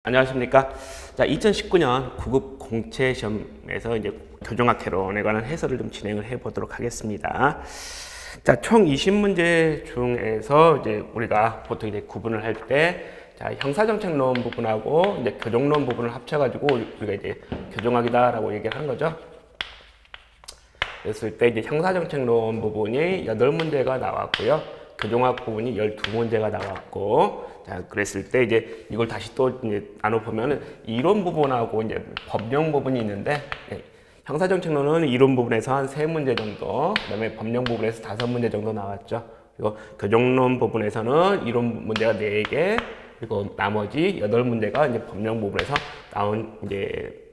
안녕하십니까. 자, 2019년 9급 공채 시험에서 이제 교정학 개론에 관한 해설을 좀 진행을 해 보도록 하겠습니다. 자, 총 20문제 중에서 이제 우리가 보통 이제 구분을 할 때, 자, 형사정책론 부분하고 이제 교정론 부분을 합쳐가지고 우리가 이제 교정학이다라고 얘기를 하는 거죠. 그랬을 때 이제 형사정책론 부분이 8문제가 나왔고요. 교정학 부분이 12문제가 나왔고, 자, 그랬을 때 이제 이걸 다시 또 이제 나눠보면은 이론 부분하고 이제 법령 부분이 있는데, 형사정책론은 이론 부분에서 한 3문제 정도, 그 다음에 법령 부분에서 5문제 정도 나왔죠. 그리고 교정론 부분에서는 이론 문제가 4개, 그리고 나머지 8문제가 이제 법령 부분에서 나온 이제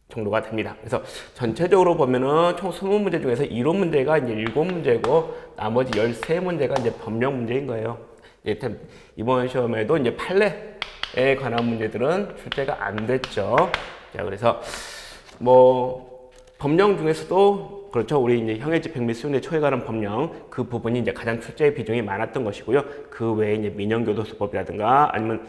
정도가 됩니다. 그래서 전체적으로 보면은 총 20문제 중에서 이론 문제가 이제 7문제고 나머지 13문제가 이제 법령 문제인 거예요. 이번 시험에도 이제 판례에 관한 문제들은 출제가 안 됐죠. 자, 그래서 뭐 법령 중에서도 그렇죠. 우리 이제 형해집행 및 수용대 처에 관한 법령 그 부분이 이제 가장 출제 비중이 많았던 것이고요. 그 외에 이제 민형교도소법이라든가 아니면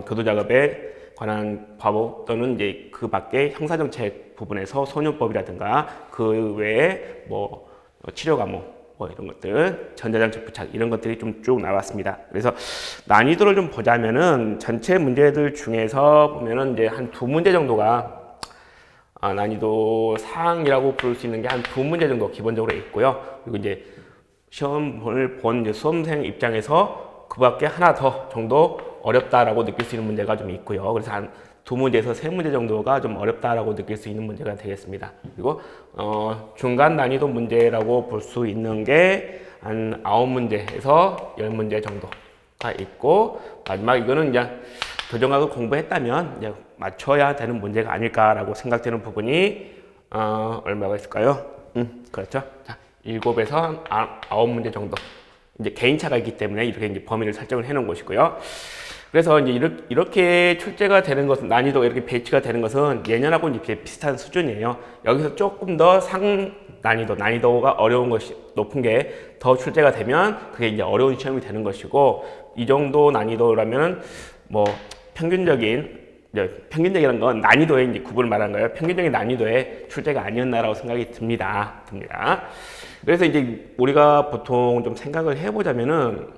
교도작업에 관한 법 또는 이제 그 밖에 형사정책 부분에서 소년법이라든가 그 외에 뭐 치료과목 뭐 이런 것들 전자장치 부착 이런 것들이 좀 쭉 나왔습니다. 그래서 난이도를 좀 보자면은 전체 문제들 중에서 보면은 이제 한 2문제 정도가 난이도 상이라고 부를 수 있는 게 한 2문제 정도 기본적으로 있고요. 그리고 이제 시험을 본 이제 수험생 입장에서 그 밖에 하나 더 정도 어렵다라고 느낄 수 있는 문제가 좀 있고요. 그래서 한 2문제에서 3문제 정도가 좀 어렵다라고 느낄 수 있는 문제가 되겠습니다. 그리고 중간 난이도 문제라고 볼 수 있는 게 한 9문제에서 10문제 정도가 있고, 마지막 이거는 이제 교정학을 공부했다면 이제 맞춰야 되는 문제가 아닐까라고 생각되는 부분이 얼마가 있을까요? 그렇죠. 자, 7에서 9문제 정도. 이제 개인차가 있기 때문에 이렇게 이제 범위를 설정을 해 놓은 것이고요. 그래서 이제 이렇게 출제가 되는 것은, 난이도가 이렇게 배치가 되는 것은 예년하고 이제 비슷한 수준이에요. 여기서 조금 더 난이도가 어려운 것이, 높은 게 더 출제가 되면 그게 이제 어려운 시험이 되는 것이고, 이 정도 난이도라면 뭐 평균적이라는 건 난이도의 이제 구분을 말하는 거예요. 평균적인 난이도의 출제가 아니었나라고 생각이 듭니다. 그래서 이제 우리가 보통 좀 생각을 해보자면은,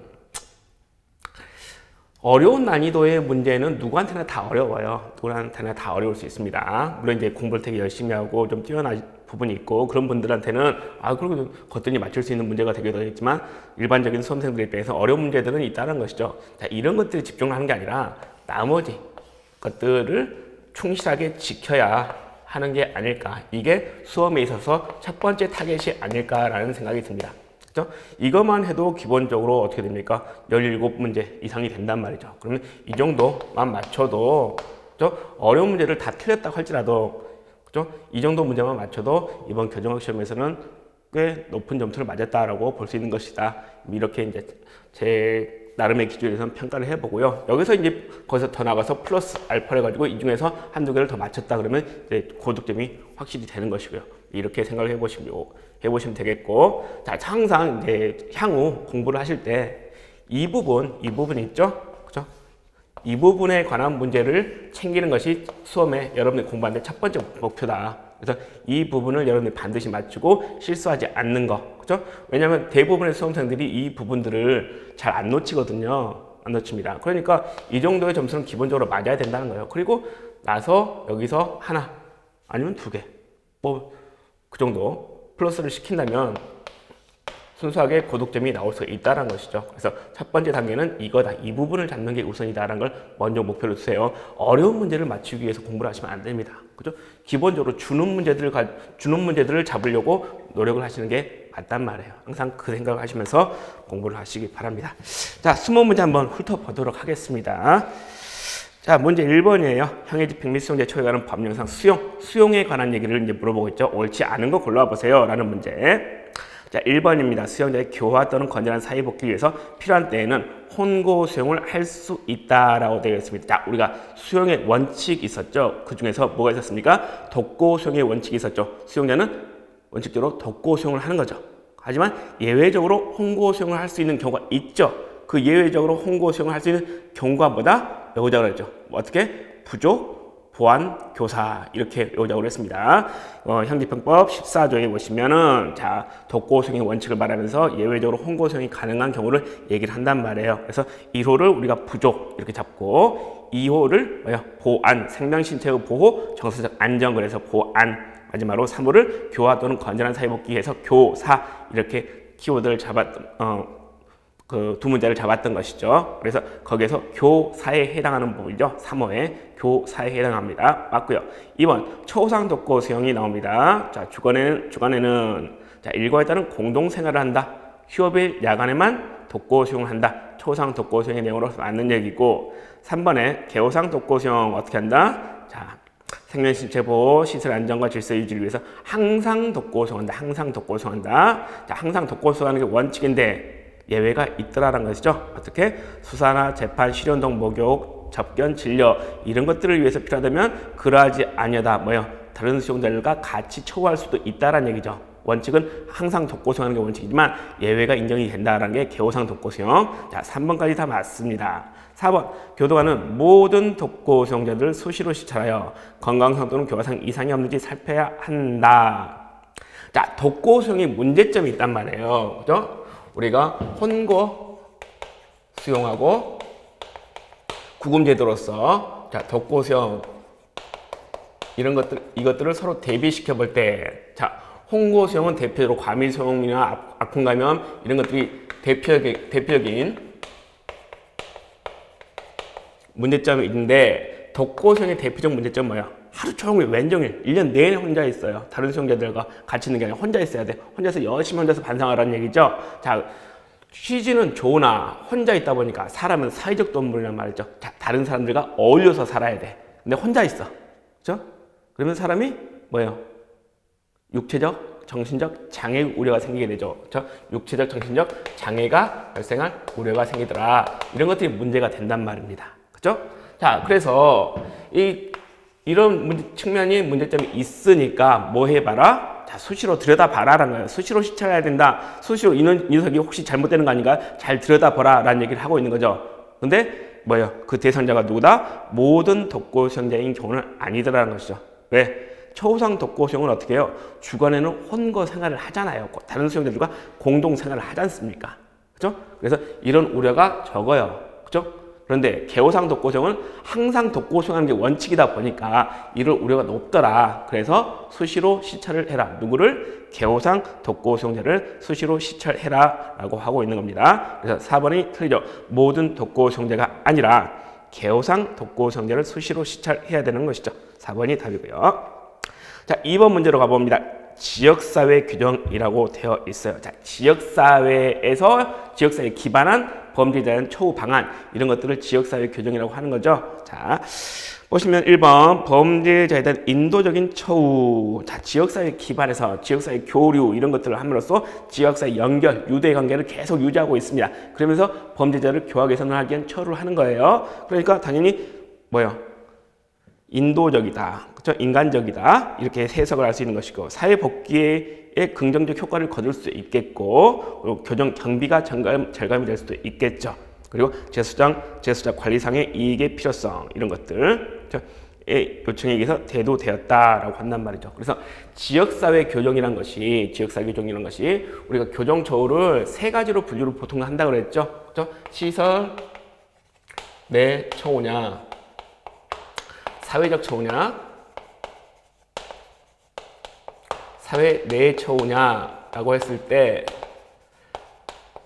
어려운 난이도의 문제는 누구한테나 다 어려워요. 누구한테나 다 어려울 수 있습니다. 물론 이제 공부를 되게 열심히 하고 좀 뛰어난 부분이 있고, 그런 분들한테는 그리고 거뜬히 맞출 수 있는 문제가 되기도 하겠지만, 일반적인 수험생들 입장에서 어려운 문제들은 있다는 것이죠. 자, 이런 것들이 집중하는 게 아니라 나머지 것들을 충실하게 지켜야 하는 게 아닐까. 이게 수험에 있어서 첫 번째 타겟이 아닐까라는 생각이 듭니다. 그렇죠? 이것만 해도 기본적으로 어떻게 됩니까? 17문제 이상이 된단 말이죠. 그러면 이 정도만 맞춰도, 그렇죠? 어려운 문제를 다 틀렸다고 할지라도, 그렇죠? 이 정도 문제만 맞춰도 이번 교정학 시험에서는 꽤 높은 점수를 맞았다라고 볼 수 있는 것이다. 이렇게 이제 제 나름의 기준에서 평가를 해보고요. 여기서 이제 거기서 더 나가서 플러스 알파를 가지고 이 중에서 한두 개를 더 맞췄다 그러면 이제 고득점이 확실히 되는 것이고요. 이렇게 생각을 해보시면 되겠고, 자, 항상 이제 향후 공부를 하실 때 이 부분 있죠? 그죠? 이 부분에 관한 문제를 챙기는 것이 수험에 여러분이 공부하는 첫 번째 목표다. 그래서 이 부분을 여러분이 반드시 맞추고 실수하지 않는 거. 그죠? 왜냐하면 대부분의 수험생들이 이 부분들을 잘 안 놓치거든요. 안 놓칩니다. 그러니까 이 정도의 점수는 기본적으로 맞아야 된다는 거예요. 그리고 나서 여기서 하나 아니면 2개 뭐 그 정도 플러스를 시킨다면 순수하게 고득점이 나올 수 있다는 것이죠. 그래서 첫 번째 단계는 이거다. 이 부분을 잡는 게 우선이다라는 걸 먼저 목표로 두세요. 어려운 문제를 맞추기 위해서 공부를 하시면 안 됩니다. 그죠? 기본적으로 주는 문제들을 잡으려고 노력을 하시는 게 맞단 말이에요. 항상 그 생각을 하시면서 공부를 하시기 바랍니다. 자, 20문제 한번 훑어보도록 하겠습니다. 자, 문제 1번이에요. 형해집행 및 수용제 처에 관한 법령상 수용에 관한 얘기를 이제 물어보고 있죠. 옳지 않은 거 골라와 보세요. 라는 문제. 자, 1번입니다. 수용자의 교화 또는 건전한 사회 복귀를 위해서 필요한 때에는 혼고 수용을 할 수 있다라고 되어 있습니다. 자, 우리가 수용의 원칙이 있었죠. 그 중에서 뭐가 있었습니까? 독고 수용의 원칙이 있었죠. 수용자는 원칙적으로 독고 수용을 하는 거죠. 하지만 예외적으로 혼고 수용을 할 수 있는 경우가 있죠. 그 예외적으로 혼고 수용을 할 수 있는 경우가 뭐다? 외우자고 했죠. 어떻게? 부족, 보완, 교사 이렇게 외우자고 했습니다. 형제평법 14조에 보시면은 자 독고 수용의 원칙을 말하면서 예외적으로 혼고 수용이 가능한 경우를 얘기를 한단 말이에요. 그래서 1호를 우리가 부족 이렇게 잡고 2호를 뭐야? 보안, 생명신체의 보호, 정서적 안정 그래서 보안 마지막으로 3호를 교화 또는 건전한 사회 복귀 해서 교사 이렇게 키워드를 그 두 문제를 잡았던 것이죠. 그래서 거기에서 교사에 해당하는 부분이죠. 3호에 교사에 해당합니다. 맞고요. 2번 초상 독고 수용이 나옵니다. 자 주간에는 자 일과에 따른 공동생활을 한다. 휴업일 야간에만 독고 수용을 한다. 초상 독고 수용의 내용으로 맞는 얘기고 3번에 개호상 독고 수용 어떻게 한다? 자 생명신체 보호, 시설 안전과 질서 유지를 위해서 항상 독고 수용한다. 항상 독고 수용한다. 자 항상 독고 수용하는 게 원칙인데 예외가 있더라는 것이죠. 어떻게? 수사나 재판, 실현동 목욕, 접견, 진료 이런 것들을 위해서 필요하다면 그러하지 아니하다. 뭐요? 다른 수용자들과 같이 처우할 수도 있다라는 얘기죠. 원칙은 항상 독고 수용하는 게 원칙이지만 예외가 인정이 된다라는 게 개호상 독고 수용. 자, 3번까지 다 맞습니다. 4번 교도관은 모든 독고 수용자들을 수시로 시찰하여 건강상 또는 교화상 이상이 없는지 살펴야 한다. 자, 독고 수용에 문제점이 있단 말이에요. 그죠? 우리가 혼고 수용하고 구금제도로서 자 독고 수용 이것들을 서로 대비시켜 볼 때 자 혼고 수용은 대표적으로 과밀 수용이나 아픈 감염 이런 것들이 대표적인 문제점이 있는데 독고 수용의 대표적 문제점은 뭐야? 하루 종일 왼종일 1년 내내 혼자 있어요. 다른 수용자들과 같이 있는 게 아니라 혼자 있어야 돼. 혼자서 열심히 혼자서 반성하라는 얘기죠. 자, 취지는 좋으나 혼자 있다 보니까 사람은 사회적 동물이란 말이죠. 자, 다른 사람들과 어울려서 살아야 돼. 근데 혼자 있어. 그죠? 그러면 사람이 뭐예요? 육체적, 정신적 장애 우려가 생기게 되죠. 그죠? 육체적, 정신적 장애가 발생할 우려가 생기더라. 이런 것들이 문제가 된단 말입니다. 그죠? 자, 그래서 이런 측면이 문제점이 있으니까 뭐 해봐라? 자, 수시로 들여다봐라라는 거예요. 수시로 시찰해야 된다. 수시로 이 녀석이 혹시 잘못되는 거 아닌가? 잘 들여다봐라 라는 얘기를 하고 있는 거죠. 근데 뭐예요? 그 대상자가 누구다? 모든 독고 수용자인 경우는 아니더라는 것이죠. 왜? 초상 독고 수용은 어떻게 해요? 주간에는 혼거 생활을 하잖아요. 다른 수용자들과 공동 생활을 하지 않습니까? 그죠? 그래서 이런 우려가 적어요. 그죠? 그런데 개호상 독고 수용은 항상 독고 수용하는 게 원칙이다 보니까 이럴 우려가 높더라. 그래서 수시로 시찰을 해라. 누구를? 개호상 독고 수용자를 수시로 시찰해라 라고 하고 있는 겁니다. 그래서 4번이 틀리죠. 모든 독고 수용자가 아니라 개호상 독고 수용자를 수시로 시찰해야 되는 것이죠. 4번이 답이고요. 자, 2번 문제로 가봅니다. 지역사회 규정이라고 되어 있어요. 자, 지역사회에서 지역사회에 기반한 범죄자에 대한 처우 방안 이런 것들을 지역사회 규정이라고 하는 거죠. 자, 보시면 1번 범죄자에 대한 인도적인 처우. 자, 지역사회 기반해서 지역사회 교류 이런 것들을 함으로써 지역사회 연결, 유대관계를 계속 유지하고 있습니다. 그러면서 범죄자를 교화 개선을 하기 위한 처우를 하는 거예요. 그러니까 당연히 뭐예요? 인도적이다. 그렇죠? 인간적이다. 이렇게 해석을 할 수 있는 것이고 사회 복귀에 긍정적 효과를 거둘 수 있겠고 그리고 교정 경비가 절감이 될 수도 있겠죠. 그리고 재수자 관리상의 이익의 필요성 이런 것들 요청에 의해서 대도되었다라고 한단 말이죠. 그래서 지역사회 교정이란 것이 우리가 교정 처우를 세 가지로 분류를 보통 한다고 그랬죠. 그렇죠? 시설 내 처우냐, 사회적 처우냐, 사회 내 처우냐라고 했을 때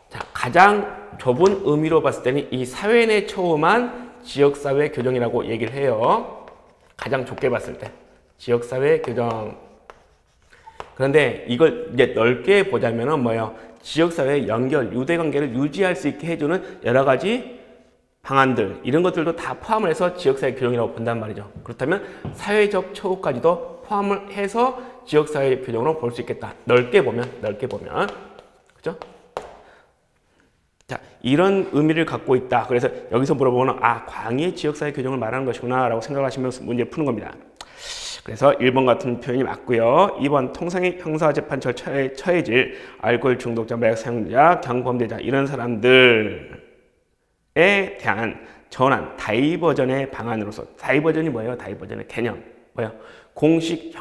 자, 가장 좁은 의미로 봤을 때는 이 사회 내 처우만 지역사회 교정이라고 얘기를 해요. 가장 좁게 봤을 때 지역사회 교정. 그런데 이걸 이제 넓게 보자면은 뭐예요? 지역사회 연결, 유대관계를 유지할 수 있게 해주는 여러 가지 방안들 이런 것들도 다 포함을 해서 지역사회 교정이라고 본단 말이죠. 그렇다면 사회적 처우까지도 포함을 해서 지역사회 교정으로 볼 수 있겠다. 넓게 보면 그죠? 자, 이런 의미를 갖고 있다. 그래서 여기서 물어보면 광의의 지역사회 교정을 말하는 것이구나 라고 생각하시면서 문제 푸는 겁니다. 그래서 1번 같은 표현이 맞고요. 2번 통상의 형사재판 절차에 처해질 알코올 중독자, 마약 사용자, 경범죄자 이런 사람들에 대한 전환, 다이버전의 방안으로서. 다이버전이 뭐예요? 다이버전의 개념. 뭐예요? 공식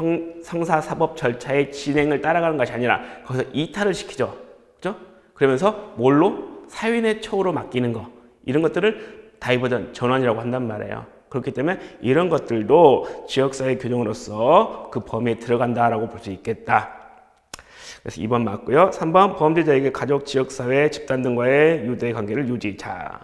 형사사법 절차의 진행을 따라가는 것이 아니라 거기서 이탈을 시키죠. 그죠? 그러면서 뭘로? 사유인의 처우로 맡기는 거. 이런 것들을 다이버전, 전환이라고 한단 말이에요. 그렇기 때문에 이런 것들도 지역사회 규정으로서 그 범위에 들어간다라고 볼 수 있겠다. 그래서 2번 맞고요. 3번 범죄자에게 가족, 지역사회, 집단 등과의 유대관계를 유지. 자,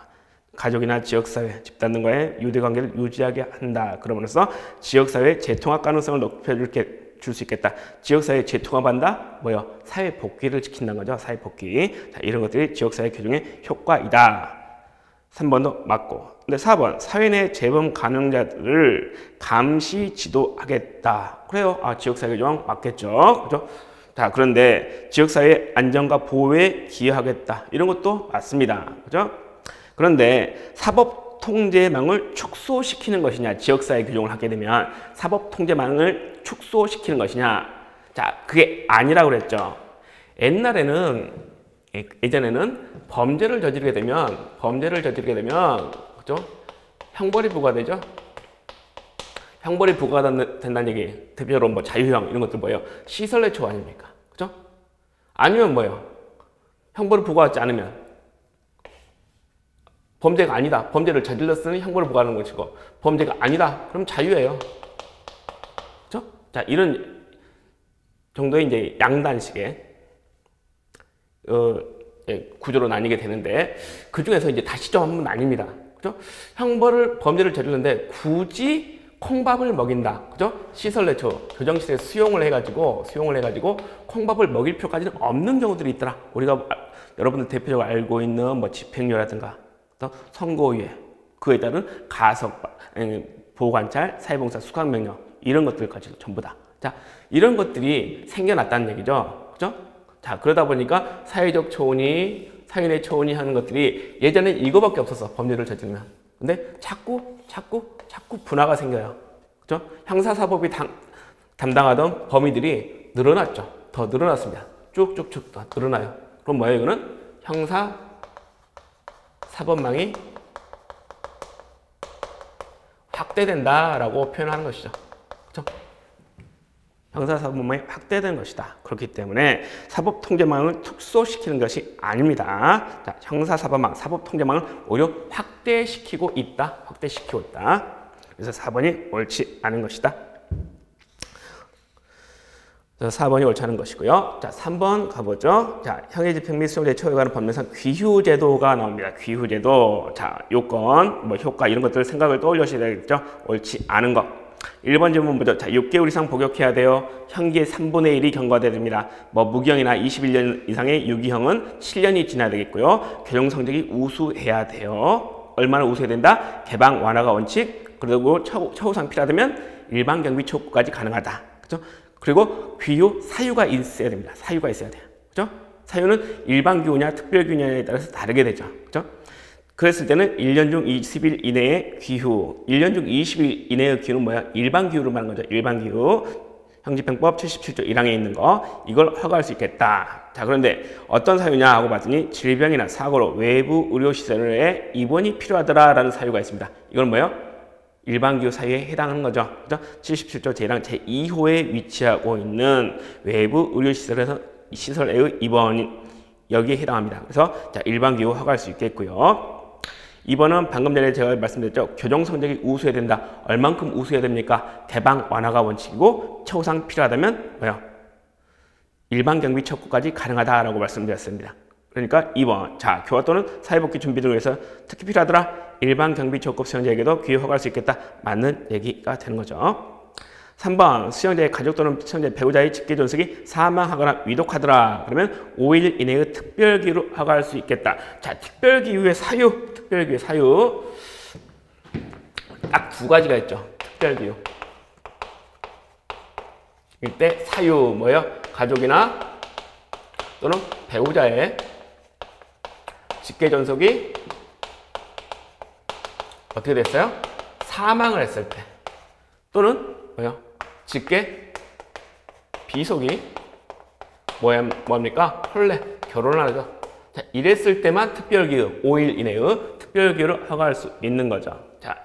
가족이나 지역사회, 집단 등과의 유대관계를 유지하게 한다. 그러면서 지역사회 재통합 가능성을 높여줄 수 있겠다. 지역사회 재통합한다? 뭐요? 사회 복귀를 지킨다는 거죠. 사회 복귀. 자, 이런 것들이 지역사회 규정의 효과이다. 3번도 맞고. 근데 4번 사회 내 재범 가능자들을 감시 지도하겠다. 그래요. 아, 지역사회 규정 맞겠죠. 그죠? 자, 그런데 지역사회 안정과 보호에 기여하겠다. 이런 것도 맞습니다. 그죠? 그런데 사법통제망을 축소시키는 것이냐, 지역사회 규정을 하게 되면 사법통제망을 축소시키는 것이냐. 자, 그게 아니라고 그랬죠. 예전에는 범죄를 저지르게 되면 그죠? 형벌이 부과되죠. 형벌이 부과된다는 얘기. 대표적으로 뭐 자유형 이런 것들 뭐예요? 시설내초 아닙니까? 그죠? 아니면 뭐예요? 형벌을 부과하지 않으면 범죄가 아니다. 범죄를 저질렀으니 형벌을 부과하는 것이고, 범죄가 아니다. 그럼 자유예요. 그죠? 자, 이런 정도의 이제 양단식의 구조로 나뉘게 되는데, 그 중에서 이제 다 시점은 아닙니다. 그죠? 범죄를 저질렀는데 굳이 콩밥을 먹인다. 그죠? 시설내초, 교정시설에 수용을 해가지고 콩밥을 먹일 필요까지는 없는 경우들이 있더라. 우리가 여러분들 대표적으로 알고 있는 뭐 집행유예라든가 선고유예, 그에 따른 가석, 보호관찰, 사회봉사, 수강명령 이런 것들까지 전부 다. 자, 이런 것들이 생겨났다는 얘기죠. 그죠? 자, 그러다 보니까 사회적 초원이, 사회의 초원이 하는 것들이 예전에 이거밖에 없었어. 범죄를 저지르면. 근데 자꾸 분화가 생겨요. 그죠? 형사사법이 담당하던 범위들이 늘어났죠. 더 늘어났습니다. 쭉쭉쭉 더 늘어나요. 그럼 뭐예요? 이거는 형사사법망이 확대된다라고 표현하는 것이죠. 그죠? 형사사법망이 확대된 것이다. 그렇기 때문에 사법통제망을 축소시키는 것이 아닙니다. 자, 형사사법망, 사법통제망을 오히려 확대시키고 있다. 그래서 4번이 옳지 않은 것이다. 그래서 4번이 옳지 않은 것이고요. 자, 3번 가보죠. 자, 형의 집행 및 수용자의 처우에 관한 법률상 귀후제도가 나옵니다. 귀후제도. 자, 요건, 뭐 효과 이런 것들 생각을 떠올리셔야 되겠죠. 옳지 않은 것. 1번 질문 보죠. 자, 6개월 이상 복역해야 돼요. 형기의 3분의 1이 경과돼야 됩니다. 뭐 무기형이나 21년 이상의 유기형은 7년이 지나야 되겠고요. 교정 성적이 우수해야 돼요. 얼마나 우수해야 된다? 개방 완화가 원칙. 그리고 처우상 필요하다면 일반 경비 촉구까지 가능하다. 그죠? 그리고 귀후 사유가 있어야 됩니다. 사유가 있어야 돼요. 그죠? 사유는 일반 기후냐 특별 기후냐에 따라서 다르게 되죠. 그죠? 그랬을 때는 1년 중 20일 이내의 귀후, 1년 중 20일 이내의 귀후는 뭐야? 일반 기후로 말하는 거죠. 일반 기후. 형집행법 77조 1항에 있는 거, 이걸 허가할 수 있겠다. 자, 그런데 어떤 사유냐 하고 봤더니 질병이나 사고로 외부 의료시설에 입원이 필요하더라라는 사유가 있습니다. 이건 뭐예요? 일반 기후 사유에 해당하는 거죠. 그죠? 77조 제1항 제2호에 위치하고 있는 외부 의료시설의 입원이 여기에 해당합니다. 그래서 자, 일반 기후 허가할 수 있겠고요. 2번은 방금 전에 제가 말씀드렸죠. 교정 성적이 우수해야 된다. 얼만큼 우수해야 됩니까? 개방 완화가 원칙이고 처우상 필요하다면 뭐요? 일반 경비 촉구까지 가능하다라고 말씀드렸습니다. 그러니까 2번. 자, 교화 또는 사회복귀 준비 등을 위해서 특히 필요하더라. 일반 경비 촉구 수용자에게도 귀후 허가할 수 있겠다. 맞는 얘기가 되는 거죠. 3번. 수용자의 가족 또는 수용자의 배우자의 직계 존속이 사망하거나 위독하더라. 그러면 5일 이내의 특별기후를 허가할 수 있겠다. 자, 특별기후의 사유. 딱 두 가지가 있죠. 특별기후. 이때 사유 뭐예요? 가족이나 또는 배우자의 직계 존속이 어떻게 됐어요? 사망을 했을 때 또는 뭐예요? 직계 비속이 뭡니까? 혼례, 결혼을 하죠. 자, 이랬을 때만 특별기후, 5일 이내의 특별기호를 허가할 수 있는 거죠. 자,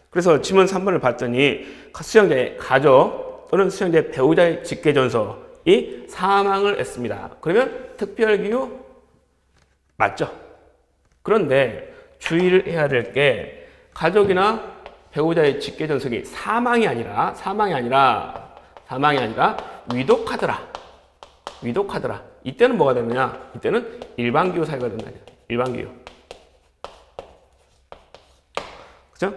그래서 지문 3번을 봤더니 수용자의 가족 또는 수용자의 배우자의 직계전서이 사망을 했습니다. 그러면 특별기호 맞죠? 그런데 주의를 해야 될 게 가족이나 배우자의 직계전석이 사망이 아니라 위독하더라. 이때는 뭐가 되느냐? 이때는 일반기호 사유가 된다. 일반기호. 그죠?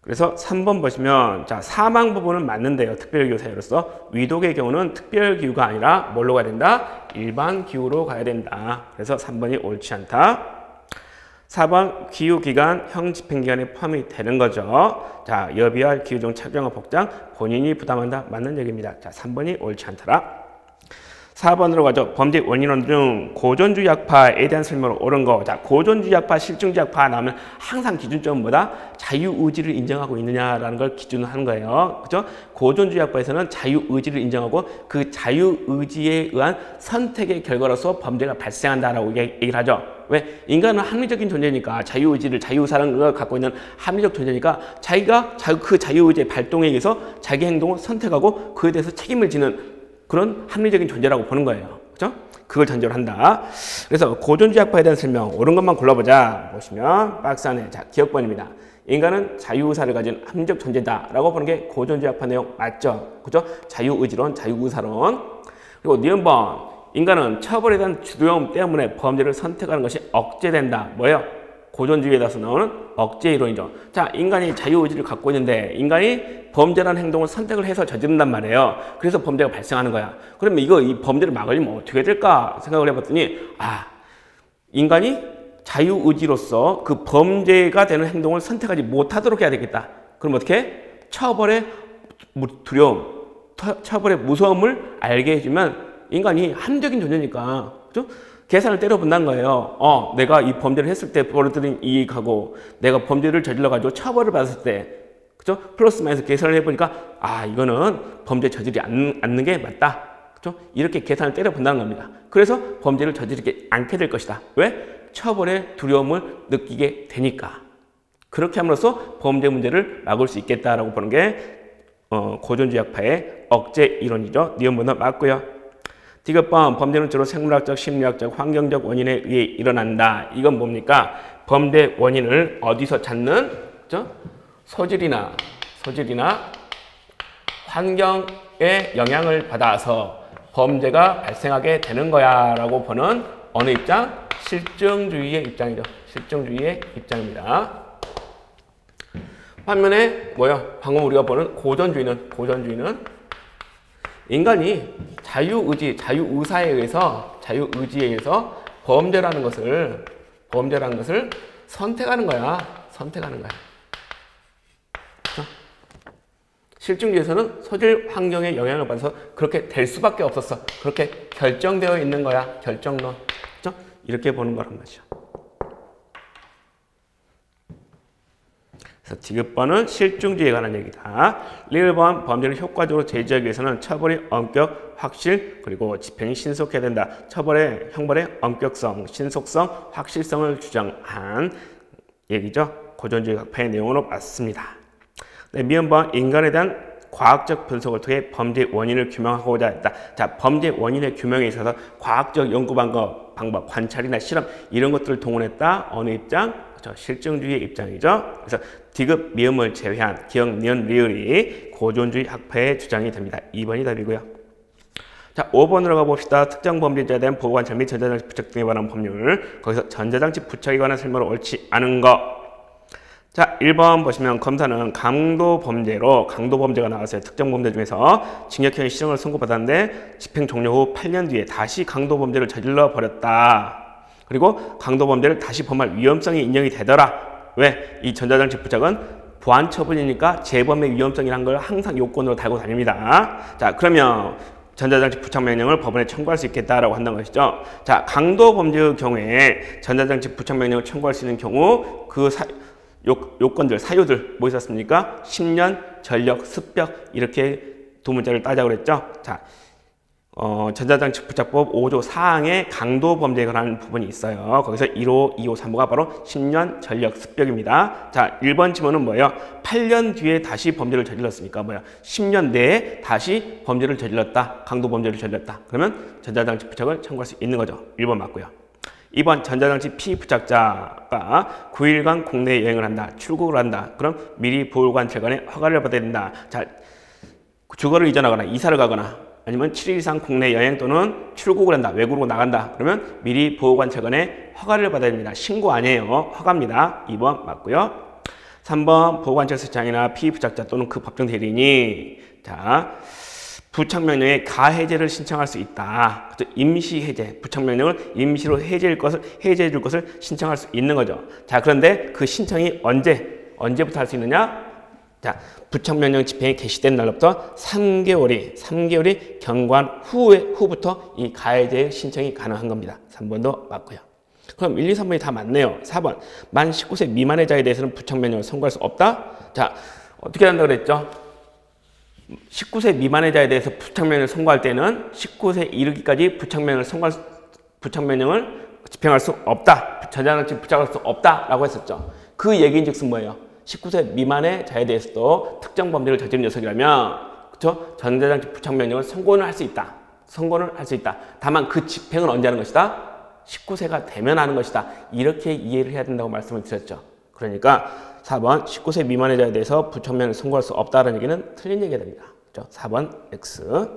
그래서 3번 보시면 자, 사망 부분은 맞는데요. 특별기호 사유로서 위독의 경우는 특별기호가 아니라 뭘로 가야 된다? 일반기호로 가야 된다. 그래서 3번이 옳지 않다. 4번 기후기간, 형집행기간에 포함이 되는 거죠. 자, 여비와 기후 중 착용과 복장 본인이 부담한다. 맞는 얘기입니다. 자, 3번이 옳지 않더라. 4번으로 가죠. 범죄 원인론 중 고전주의 학파에 대한 설명으로 옳은 거. 자, 고전주의 학파, 실증주의 학파 나오면 항상 기준점은 뭐다? 자유의지를 인정하고 있느냐라는 걸 기준으로 하는 거예요. 그죠? 고전주의 학파에서는 자유의지를 인정하고 그 자유의지에 의한 선택의 결과로서 범죄가 발생한다라고 얘기를 하죠. 왜? 인간은 합리적인 존재니까 자유의지를, 자유사랑을 갖고 있는 합리적 존재니까 자기가 그 자유의지의 발동에 의해서 자기 행동을 선택하고 그에 대해서 책임을 지는 그런 합리적인 존재라고 보는 거예요. 그죠? 그걸 전제로 한다. 그래서 고전주의 학파에 대한 설명, 옳은 것만 골라보자. 보시면 박스 안에 자, 기억번입니다. 인간은 자유의사를 가진 합리적 존재다라고 보는 게 고전주의 학파 내용 맞죠? 그죠? 자유의지론, 자유의사론. 그리고 니은번, 인간은 처벌에 대한 두려움 때문에 범죄를 선택하는 것이 억제된다. 뭐예요? 고전주의에서 나오는 억제 이론이죠. 자, 인간이 자유의지를 갖고 있는데 인간이 범죄라는 행동을 선택을 해서 저지른단 말이에요. 그래서 범죄가 발생하는 거야. 그러면 이 범죄를 막으려면 어떻게 될까 생각을 해봤더니 인간이 자유의지로서 그 범죄가 되는 행동을 선택하지 못하도록 해야 되겠다. 그럼 어떻게? 처벌의 두려움, 처벌의 무서움을 알게 해주면 인간이 합리적인 존재니까 그죠? 계산을 때려본다는 거예요. 내가 이 범죄를 했을 때 벌어들인 이익하고 내가 범죄를 저질러가지고 처벌을 받았을 때 그죠? 플러스 마이너스 계산을 해보니까 이거는 범죄 저지르지 않는 게 맞다. 그죠? 이렇게 계산을 때려본다는 겁니다. 그래서 범죄를 저지르지 않게 될 것이다. 왜? 처벌의 두려움을 느끼게 되니까. 그렇게 함으로써 범죄 문제를 막을 수 있겠다라고 보는 게 고전주의 학파의 억제 이론이죠. 니은번호 맞고요. 디귿번, 범죄는 주로 생물학적, 심리학적, 환경적 원인에 의해 일어난다. 이건 뭡니까? 범죄 원인을 어디서 찾는? 그죠? 소질이나 환경의 영향을 받아서 범죄가 발생하게 되는 거야 라고 보는 어느 입장? 실증주의의 입장이죠. 실증주의의 입장입니다. 반면에 뭐야? 방금 우리가 보는 고전주의는 인간이 자유의사에 의해서 범죄라는 것을 선택하는 거야. 실증주의에서는 소질 환경의 영향을 받아서 그렇게 될 수밖에 없었어. 그렇게 결정되어 있는 거야. 결정론. 그렇죠? 이렇게 보는 거란 말이죠. 그래서 디귿번은 실증주의에 관한 얘기다. 리을번, 범죄를 효과적으로 제지하기 위해서는 처벌이 엄격, 확실, 그리고 집행이 신속해야 된다. 형벌의 엄격성, 신속성, 확실성을 주장한 얘기죠. 고전주의 학파의 내용으로 맞습니다. 네, 미음번, 인간에 대한 과학적 분석을 통해 범죄 원인을 규명하고자 했다. 자, 범죄 원인의 규명에 있어서 과학적 연구 방법, 관찰이나 실험 이런 것들을 동원했다. 어느 입장? 실증주의의 입장이죠. 그래서 디귿, 미음을 제외한 기역, 니은, 리을이 고전주의 학파의 주장이 됩니다. 2번이 답이고요. 자, 5번으로 가봅시다. 특정 범죄자에 대한 보호관찰 및 전자장치 부착 등에 관한 법률. 거기서 전자장치 부착에 관한 설명으로 옳지 않은 거. 자, 1번 보시면 검사는 강도범죄가 나왔어요. 특정 범죄 중에서 징역형의 실형을 선고받았는데 집행 종료 후 8년 뒤에 다시 강도범죄를 저질러 버렸다. 그리고 강도범죄를 다시 범할 위험성이 인정이 되더라. 왜? 이 전자장치 부착은 보안 처분이니까 재범의 위험성이라는 걸 항상 요건으로 달고 다닙니다. 자, 그러면 전자장치 부착 명령을 법원에 청구할 수 있겠다라고 한다는 것이죠. 자, 강도범죄의 경우에 전자장치 부착 명령을 청구할 수 있는 경우 그 요건들, 사유들 뭐 있었습니까? 10년, 전력, 습벽 이렇게 두 문제를 따자고 그랬죠. 자, 전자장치 부착법 5조 4항에 강도 범죄에 관한 부분이 있어요. 거기서 1호, 2호, 3호가 바로 10년 전력 습격입니다. 자, 1번 지문은 뭐예요? 8년 뒤에 다시 범죄를 저질렀으니까 뭐야? 10년 내에 다시 범죄를 저질렀다. 강도 범죄를 저질렀다. 그러면 전자장치 부착을 청구할 수 있는 거죠. 1번 맞고요. 2번 전자장치 피부착자가 9일간 국내 여행을 한다. 출국을 한다. 그럼 미리 보호관찰관의 허가를 받아야 된다. 자, 주거를 이전하거나 이사를 가거나 아니면 7일 이상 국내 여행 또는 출국을 한다. 외국으로 나간다. 그러면 미리 보호관찰관의 허가를 받아야 됩니다. 신고 아니에요. 허가입니다. 2번 맞고요. 3번 보호관찰서장이나 피부착자 또는 그 법정 대리인이 자 부착명령에 가해제를 신청할 수 있다. 임시해제, 부착명령을 임시로 해제해 줄 것을 신청할 수 있는 거죠. 자, 그런데 그 신청이 언제부터 할 수 있느냐? 자, 부착명령 집행이 개시된 날로부터 3개월이 경과한 후부터 이 가해제의 신청이 가능한 겁니다. 3번도 맞고요. 그럼 1, 2, 3번이 다 맞네요. 4번, 만 19세 미만의 자에 대해서는 부착명령을 선고할 수 없다. 자, 어떻게 한다고 그랬죠? 19세 미만의 자에 대해서 부착명령을 선고할 때는 19세 이르기까지 부착명령을 집행할 수 없다. 전자장치 부착할 수 없다라고 했었죠. 그 얘기인즉슨 뭐예요? 19세 미만의 자에 대해서도 특정 범죄를 저지른 녀석이라면 그렇죠? 전자장치 부착명령을 선고는 할 수 있다. 선고는 할 수 있다. 다만 그 집행은 언제 하는 것이다? 19세가 되면 하는 것이다. 이렇게 이해를 해야 된다고 말씀을 드렸죠. 그러니까 4번 19세 미만의 자에 대해서 부착명령을 선고할 수 없다는 얘기는 틀린 얘기가 됩니다. 그렇죠? 4번 X.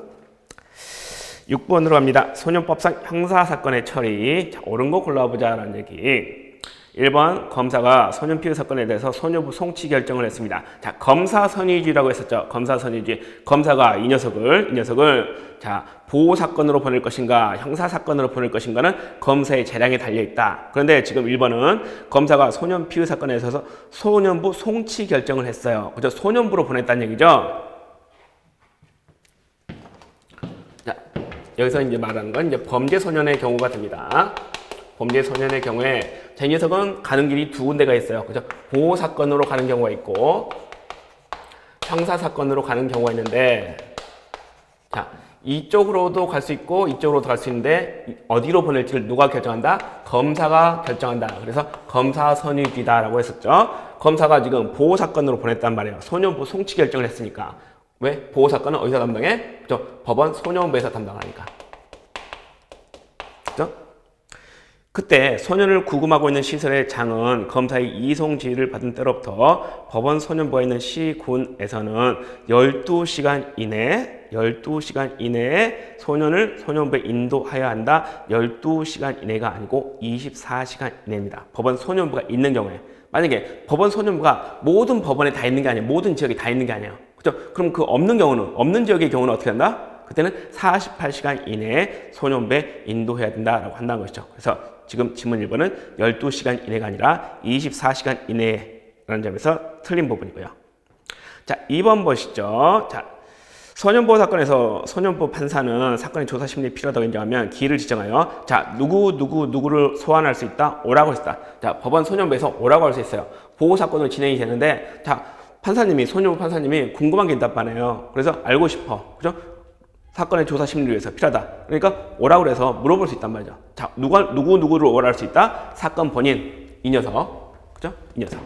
6번으로 갑니다. 소년법상 형사사건의 처리. 자, 옳은 거 골라보자라는 얘기. 1번 검사가 소년 피해 사건에 대해서 소년부 송치 결정을 했습니다. 자, 검사선의주의라고 했었죠. 검사선의주의. 검사가 이 녀석을 자, 보호 사건으로 보낼 것인가, 형사 사건으로 보낼 것인가는 검사의 재량에 달려 있다. 그런데 지금 1번은 검사가 소년 피해 사건에 있어서 소년부 송치 결정을 했어요. 그죠? 소년부로 보냈다는 얘기죠. 자, 여기서 이제 말하는 건 이제 범죄 소년의 경우가 됩니다. 범죄 소년의 경우에 이 녀석은 가는 길이 두 군데가 있어요. 그죠? 보호 사건으로 가는 경우가 있고 형사 사건으로 가는 경우가 있는데 자, 이쪽으로도 갈 수 있고 이쪽으로도 갈 수 있는데 어디로 보낼지를 누가 결정한다? 검사가 결정한다. 그래서 검사선의주의다라고 했었죠. 검사가 지금 보호 사건으로 보냈단 말이에요. 소년부 송치 결정을 했으니까. 왜? 보호 사건은 어디서 담당해? 그죠? 법원 소년부에서 담당하니까. 그죠? 그때 소년을 구금하고 있는 시설의 장은 검사의 이송 지휘를 받은 때로부터 법원 소년부가 있는 시군에서는 12시간 이내에 소년을 소년부에 인도하여야 한다. 12시간 이내가 아니고 24시간 이내입니다. 법원 소년부가 있는 경우에. 만약에 법원 소년부가 모든 법원에 다 있는 게 아니에요. 모든 지역에 다 있는 게 아니에요. 그렇죠? 그럼 그 없는 지역의 경우는 어떻게 한다? 그때는 48시간 이내에 소년부에 인도해야 된다라고 한다는 것이죠. 그래서 지금 지문 1번은 12시간 이내가 아니라 24시간 이내라는 점에서 틀린 부분이고요. 자, 2번 보시죠. 자, 소년보호 사건에서 소년보 판사는 사건의 조사 심리에 필요하다고 인정하면 기일을 지정하여 자, 누구를 소환할 수 있다? 오라고 했다. 자, 법원 소년부에서 오라고 할 수 있어요. 보호 사건으로 진행이 되는데 자, 소년보 판사님이 궁금한 게 있단 말이에요. 그래서 알고 싶어. 그죠? 사건의 조사 심리를 위해서 필요하다. 그러니까 오라고 그래서 물어볼 수 있단 말이죠. 자, 누구를 오라 할 수 있다? 사건 본인, 이 녀석. 그죠? 이 녀석.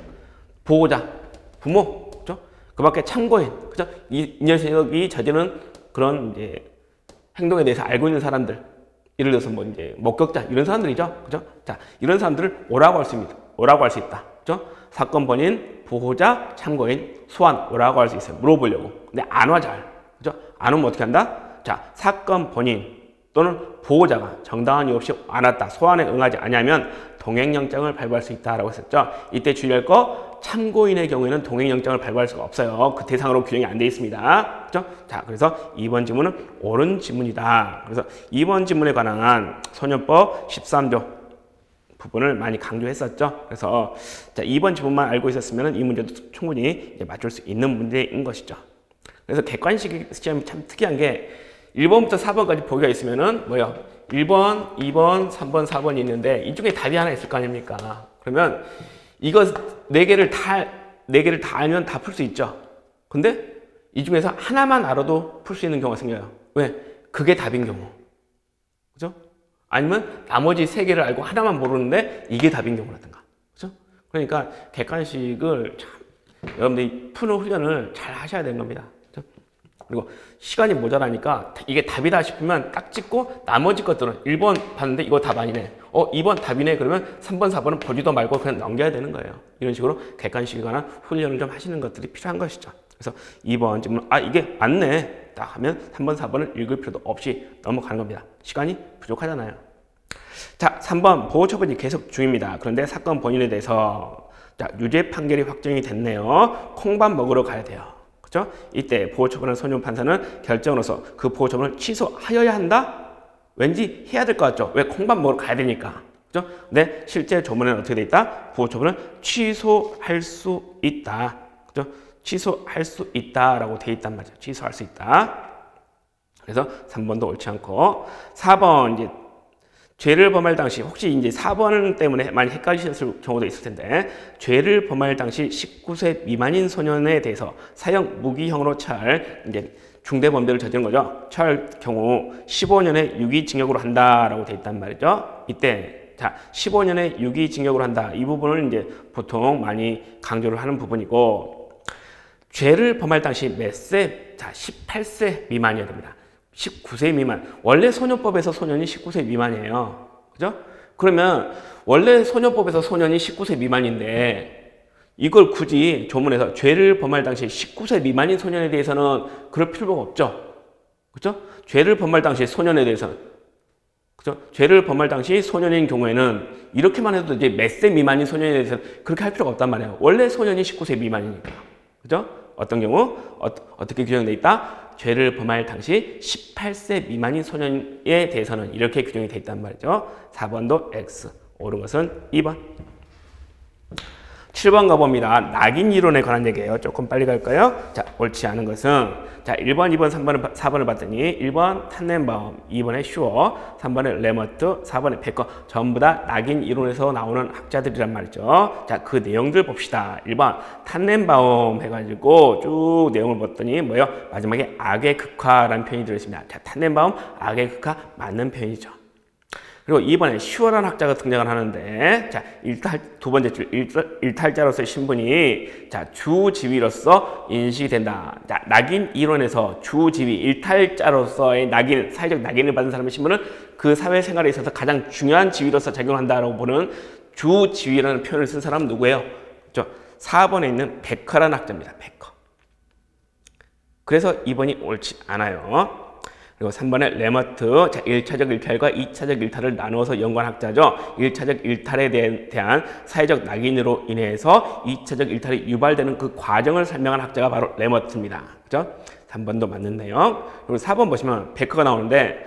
보호자, 부모. 그죠? 그 밖에 참고인. 그죠? 이 녀석이 저지른 그런 이제 행동에 대해서 알고 있는 사람들. 예를 들어서 뭐 이제 목격자, 이런 사람들이죠. 그죠? 자, 이런 사람들을 오라고 할 수 있습니다. 오라고 할 수 있다. 그죠? 사건 본인, 보호자, 참고인, 소환, 오라고 할 수 있어요. 물어보려고. 근데 안 와, 잘. 그죠? 안 오면 어떻게 한다? 자, 사건 본인 또는 보호자가 정당한 이유 없이 안 왔다. 소환에 응하지 않으면 동행영장을 발부할 수 있다라고 했었죠. 이때 주의할 거 참고인의 경우에는 동행영장을 발부할 수가 없어요. 그 대상으로 규정이 안 돼 있습니다. 그렇죠? 자, 그래서 2번 지문은 옳은 지문이다. 그래서 2번 지문에 관한 소년법 13조 부분을 많이 강조했었죠. 그래서 자, 2번 지문만 알고 있었으면 이 문제도 충분히 이제 맞출 수 있는 문제인 것이죠. 그래서 객관식 시험이 참 특이한 게 1번부터 4번까지 보기가 있으면은 뭐요? 1번, 2번, 3번, 4번이 있는데 이 중에 답이 하나 있을 거 아닙니까? 그러면 이거 4개를 다 알면 다 풀 수 있죠. 근데 이 중에서 하나만 알아도 풀 수 있는 경우가 생겨요. 왜? 그게 답인 경우. 그죠? 아니면 나머지 세 개를 알고 하나만 모르는데 이게 답인 경우라든가. 그죠? 그러니까 객관식을 참 여러분들이 푸는 훈련을 잘 하셔야 되는 겁니다. 그죠? 그리고 시간이 모자라니까 이게 답이다 싶으면 딱 찍고 나머지 것들은 1번 봤는데 이거 답 아니네. 2번 답이네. 그러면 3번, 4번은 보지도 말고 그냥 넘겨야 되는 거예요. 이런 식으로 객관식에 관한 훈련을 좀 하시는 것들이 필요한 것이죠. 그래서 2번 질문, 이게 맞네. 딱 하면 3번, 4번을 읽을 필요도 없이 넘어가는 겁니다. 시간이 부족하잖아요. 자, 3번 보호 처분이 계속 중입니다. 그런데 사건 본인에 대해서 자, 유죄 판결이 확정이 됐네요. 콩밥 먹으러 가야 돼요. 그죠? 이때 보호 처분한 소년 판사는 결정으로서 그 보호 처분을 취소하여야 한다? 왠지 해야 될 것 같죠? 왜? 콩밥 먹으러 가야 되니까. 그죠? 근데 실제 조문에는 어떻게 돼 있다? 보호 처분은 취소할 수 있다. 그죠? 취소할 수 있다라고 돼 있단 말이죠. 취소할 수 있다. 그래서 3번도 옳지 않고 4번 이제 죄를 범할 당시 혹시 이제 4번 때문에 많이 헷갈리셨을 경우도 있을 텐데 죄를 범할 당시 19세 미만인 소년에 대해서 사형 무기형으로 처할 이제 중대 범죄를 저지른 거죠. 처할 경우 15년의 유기징역으로 한다라고 돼 있단 말이죠. 이때 자 15년의 유기징역으로 한다. 이 부분을 이제 보통 많이 강조를 하는 부분이고 죄를 범할 당시 몇 세? 자 18세 미만이어야 됩니다. 19세 미만. 원래 소년법에서 소년이 19세 미만이에요. 그죠? 그러면 원래 소년법에서 소년이 19세 미만인데 이걸 굳이 조문에서 죄를 범할 당시 19세 미만인 소년에 대해서는 그럴 필요가 없죠. 그죠? 죄를 범할 당시 소년에 대해서는 그죠? 죄를 범할 당시 소년인 경우에는 이렇게만 해도 이제 몇 세 미만인 소년에 대해서는 그렇게 할 필요가 없단 말이에요. 원래 소년이 19세 미만이니까. 그죠? 어떤 경우 어떻게 규정되어 있다? 죄를 범할 당시 18세 미만인 소년에 대해서는 이렇게 규정이 되어 있단 말이죠. 4번도 X. 옳은 것은 2번. 7번 가봅니다. 낙인 이론에 관한 얘기예요. 조금 빨리 갈까요? 자, 옳지 않은 것은 자 1번, 2번, 3번, 4번을 봤더니 1번 탄넨바움, 2번에 슈어, 3번에 레머트, 4번에 베커 전부 다 낙인 이론에서 나오는 학자들이란 말이죠. 자, 그 내용들 봅시다. 1번 탄넨바움 해가지고 쭉 내용을 봤더니 뭐예요? 마지막에 악의 극화라는 표현이 들어있습니다. 자, 탄넨바움 악의 극화 맞는 표현이죠. 그리고 이번에 슈어라는 학자가 등장을 하는데, 자, 두 번째 줄, 일탈자로서의 신분이, 자, 주지위로서 인식된다. 자, 낙인 이론에서 주지위, 일탈자로서의 낙인, 사회적 낙인을 받은 사람의 신분은 그 사회생활에 있어서 가장 중요한 지위로서 작용한다라고 보는 주지위라는 표현을 쓴 사람은 누구예요? 4번에 있는 베커라는 학자입니다. 베커. 그래서 2번이 옳지 않아요. 그리고 3번에 레머트, 자, 1차적 일탈과 2차적 일탈을 나누어서 연구한 학자죠. 1차적 일탈에 대한 사회적 낙인으로 인해서 2차적 일탈이 유발되는 그 과정을 설명한 학자가 바로 레머트입니다. 그죠? 3번도 맞는 내용. 그리고 4번 보시면 베커가 나오는데,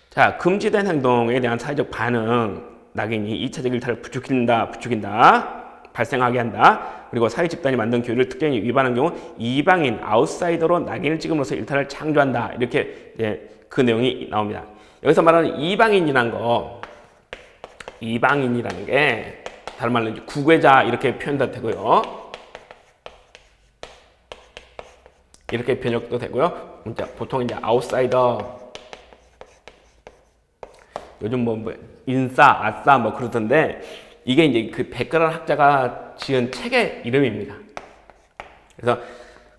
자, 금지된 행동에 대한 사회적 반응, 낙인이 2차적 일탈을 부추긴다. 발생하게 한다. 그리고 사회 집단이 만든 규율을 특정히 위반한 경우 이방인, 아웃사이더로 낙인을 찍음으로써 일탈을 창조한다. 이렇게 그 내용이 나옵니다. 여기서 말하는 이방인이라는 거, 이방인이라는 게 다른 말로 이제 구괴자 이렇게 표현도 되고요. 이렇게 번역도 되고요. 보통 이제 아웃사이더, 요즘 뭐 인싸, 아싸 뭐 그러던데. 이게 이제 그 베커라는 학자가 지은 책의 이름입니다. 그래서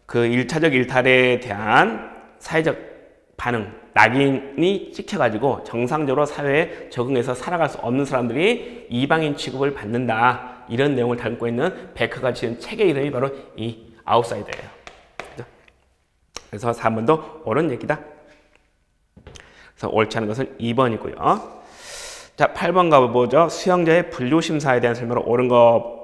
그 1차적 일탈에 대한 사회적 반응, 낙인이 찍혀가지고 정상적으로 사회에 적응해서 살아갈 수 없는 사람들이 이방인 취급을 받는다. 이런 내용을 담고 있는 베커가 지은 책의 이름이 바로 이 아웃사이더예요. 그래서 3번도 옳은 얘기다. 그래서 옳지 않은 것은 2번이고요. 자, 8번 가보죠. 수용자의 분류심사에 대한 설명으로 옳은 거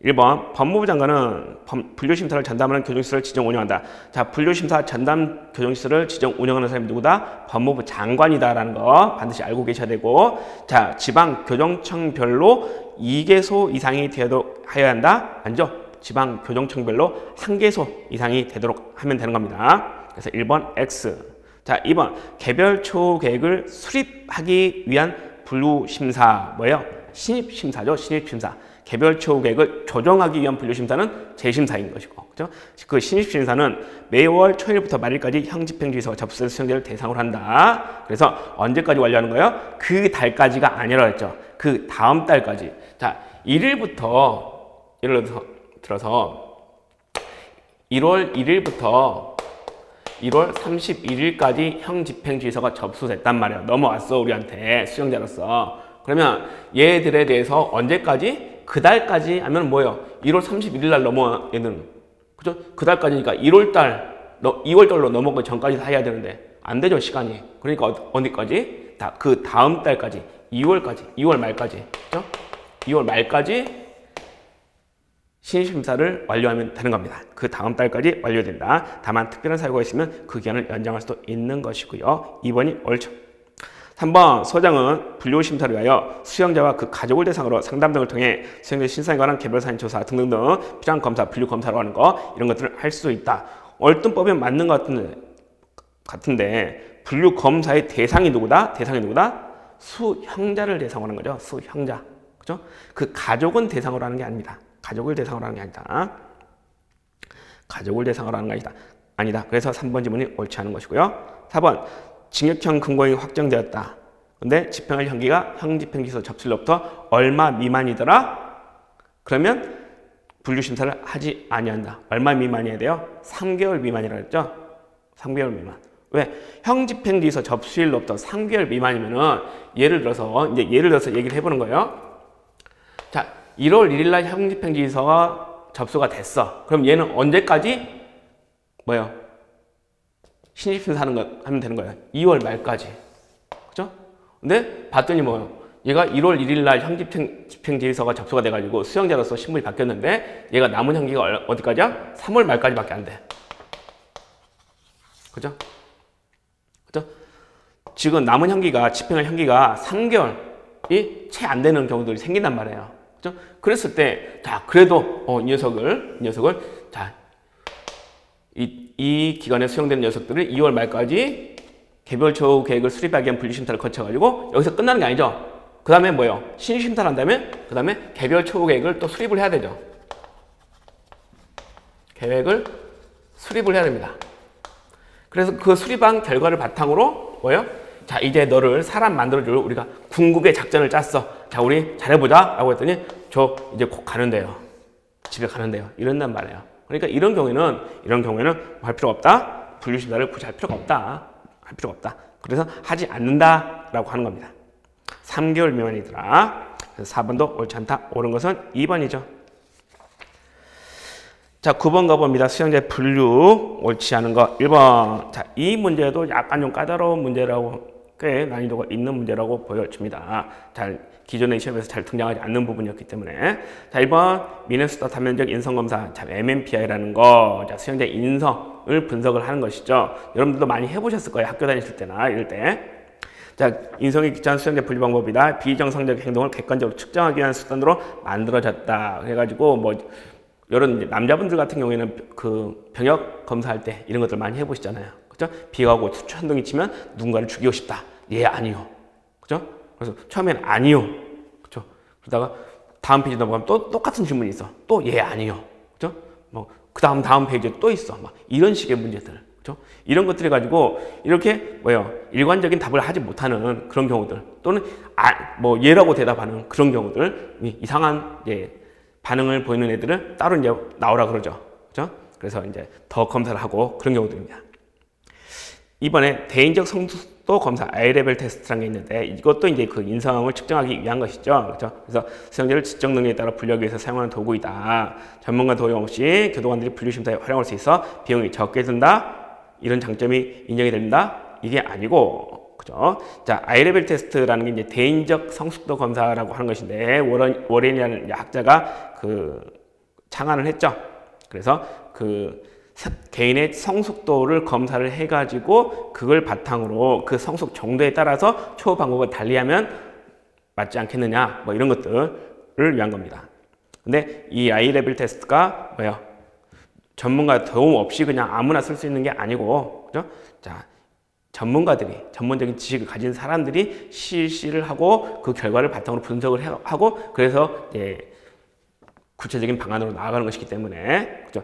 1번 법무부 장관은 분류심사를 전담하는 교정시설을 지정 운영한다. 자, 분류심사 전담 교정시설을 지정 운영하는 사람이 누구다? 법무부 장관이다라는 거 반드시 알고 계셔야 되고, 자, 지방 교정청별로 2개소 이상이 되도록 하여야 한다. 아니죠? 지방 교정청별로 1개소 이상이 되도록 하면 되는 겁니다. 그래서 1번 X. 자, 2번 개별 처우 계획을 수립하기 위한 분류심사 뭐예요? 신입심사죠. 신입심사. 개별 최후 계획을 조정하기 위한 분류심사는 재심사인 것이고, 그죠? 그 신입심사는 매월 초일부터 말일까지 형집행주의서가 접수된 수용자를 대상으로 한다. 그래서 언제까지 완료하는 거예요? 그 달까지가 아니라 했죠. 그 다음 달까지. 자, 1일부터 예를 들어서 1월 1일부터 1월 31일까지 형집행주의서가 접수됐단 말이에요. 넘어왔어, 우리한테 수용자로서. 그러면 얘들에 대해서 언제까지? 그 달까지 하면 뭐예요? 1월 31일 날 넘어 얘는. 그죠? 그 달까지니까 2월달로 넘어가기 전까지 다 해야 되는데 안 되죠, 시간이. 그러니까 어디까지? 그 다음 달까지, 2월 말까지. 그죠? 2월 말까지 신심사를 완료하면 되는 겁니다. 그 다음 달까지 완료된다. 다만 특별한 사유가 있으면 그 기한을 연장할 수도 있는 것이고요. 2번이 옳죠. 3번 소장은 분류심사를 위하여 수용자와 그 가족을 대상으로 상담 등을 통해 수용자 신상에 관한 개별사인 조사 등등등 필요한 검사, 분류검사라고 하는 거 이런 것들을 할 수 있다. 얼뜬법에 맞는 것 같은데 분류검사의 대상이 누구다? 대상이 누구다? 수형자를 대상으로 하는 거죠. 수형자. 그죠? 그 가족은 대상으로 하는 게 아닙니다. 가족을 대상으로 하는 게 아니다. 가족을 대상으로 하는 게 아니다. 그래서 3번 지문이 옳지 않은 것이고요. 4번 징역형 금고형이 확정되었다. 근데 집행할 형기가 형집행기소 접수일로부터 얼마 미만이더라? 그러면 분류심사를 하지 아니한다. 얼마 미만이어야 돼요? 3개월 미만이라고 했죠? 3개월 미만. 왜? 형집행기소 접수일로부터 3개월 미만이면은 예를 들어서 얘기를 해보는 거예요. 자, 1월 1일 날 형집행지휘서가 접수가 됐어. 그럼 얘는 언제까지? 뭐예요? 신입심사 하면 되는 거예요. 2월 말까지. 그죠? 근데 봤더니 뭐예요? 얘가 1월 1일 날 형집행지휘서가 접수가 돼가지고 수용자로서 신분이 바뀌었는데 얘가 남은 형기가 어디까지야? 3월 말까지밖에 안 돼. 그죠? 그죠? 지금 남은 형기가, 집행할 형기가 3개월이 채 안 되는 경우들이 생긴단 말이에요. 그죠? 그랬을 때, 자, 그래도, 이 녀석을, 자, 이 기간에 수용되는 녀석들을 2월 말까지 개별 최후 계획을 수립하기 위한 분류심사를 거쳐가지고 여기서 끝나는 게 아니죠. 그 다음에 뭐예요? 신심사를 한다면, 그 다음에 개별 최후 계획을 또 수립을 해야 되죠. 계획을 수립을 해야 됩니다. 그래서 그 수립한 결과를 바탕으로 뭐예요? 자, 이제 너를 사람 만들어줄 우리가 궁극의 작전을 짰어. 자, 우리 잘해보자 라고 했더니 저 이제 곧 가는데요. 집에 가는데요. 이런단 말이에요. 그러니까 이런 경우에는 뭐 할 필요가 없다. 분류심사를 굳이 할 필요가 없다. 할 필요가 없다. 그래서 하지 않는다 라고 하는 겁니다. 3개월 미만이더라. 그래서 4번도 옳지 않다. 옳은 것은 2번이죠. 자, 9번 가봅니다. 수용자의 분류 옳지 않은 거 1번. 자, 이 문제도 약간 좀 까다로운 문제라고, 꽤 난이도가 있는 문제라고 보여집니다. 기존의 시험에서 잘 등장하지 않는 부분이었기 때문에. 자, 1번 미네소타 단면적 인성검사, 자, MMPI라는 거. 자, 수용자의 인성을 분석을 하는 것이죠. 여러분들도 많이 해보셨을 거예요. 학교 다니실 때나 이럴 때. 자, 인성이 귀찮은 수용자 분류 방법이다. 비정상적 행동을 객관적으로 측정하기 위한 수단으로 만들어졌다. 그래가지고 뭐 이런 남자분들 같은 경우에는 그 병역 검사할 때 이런 것들 많이 해보시잖아요. 그죠? 비가 오고 천둥이 치면 누군가를 죽이고 싶다. 예, 아니요. 그죠? 그래서 처음엔 아니요. 그죠? 그러다가 다음 페이지 넘어가면 또 똑같은 질문이 있어. 또 예, 아니요. 그죠? 뭐, 다음 페이지에 또 있어. 막 이런 식의 문제들. 그죠? 이런 것들이 가지고 이렇게 뭐예요? 일관적인 답을 하지 못하는 그런 경우들. 또는 뭐 예라고 대답하는 그런 경우들. 이상한 반응을 보이는 애들은 따로 이제 나오라 그러죠. 그죠? 그래서 이제 더 검사를 하고 그런 경우들입니다. 이번에 대인적 성숙도 검사 I레벨 테스트라는 게 있는데 이것도 이제 그 인성을 측정하기 위한 것이죠. 그렇죠? 그래서 수용자를 지적 능력에 따라 분류하기 위해서 사용하는 도구이다. 전문가 도움 없이 교도관들이 분류심사에 활용할 수 있어 비용이 적게 든다. 이런 장점이 인정이 된다. 이게 아니고, 그죠? 자, I레벨 테스트라는 게 이제 대인적 성숙도 검사라고 하는 것인데 워렌이라는 학자가 그 창안을 했죠. 그래서 그 개인의 성숙도를 검사를 해가지고 그걸 바탕으로 그 성숙 정도에 따라서 초호 방법을 달리하면 맞지 않겠느냐, 뭐 이런 것들을 위한 겁니다. 근데 이 I레벨 테스트가 뭐예요? 전문가 도움 없이 그냥 아무나 쓸 수 있는 게 아니고, 그죠? 자, 전문가들이, 전문적인 지식을 가진 사람들이 실시를 하고 그 결과를 바탕으로 분석을 하고 그래서 구체적인 방안으로 나아가는 것이기 때문에 그죠?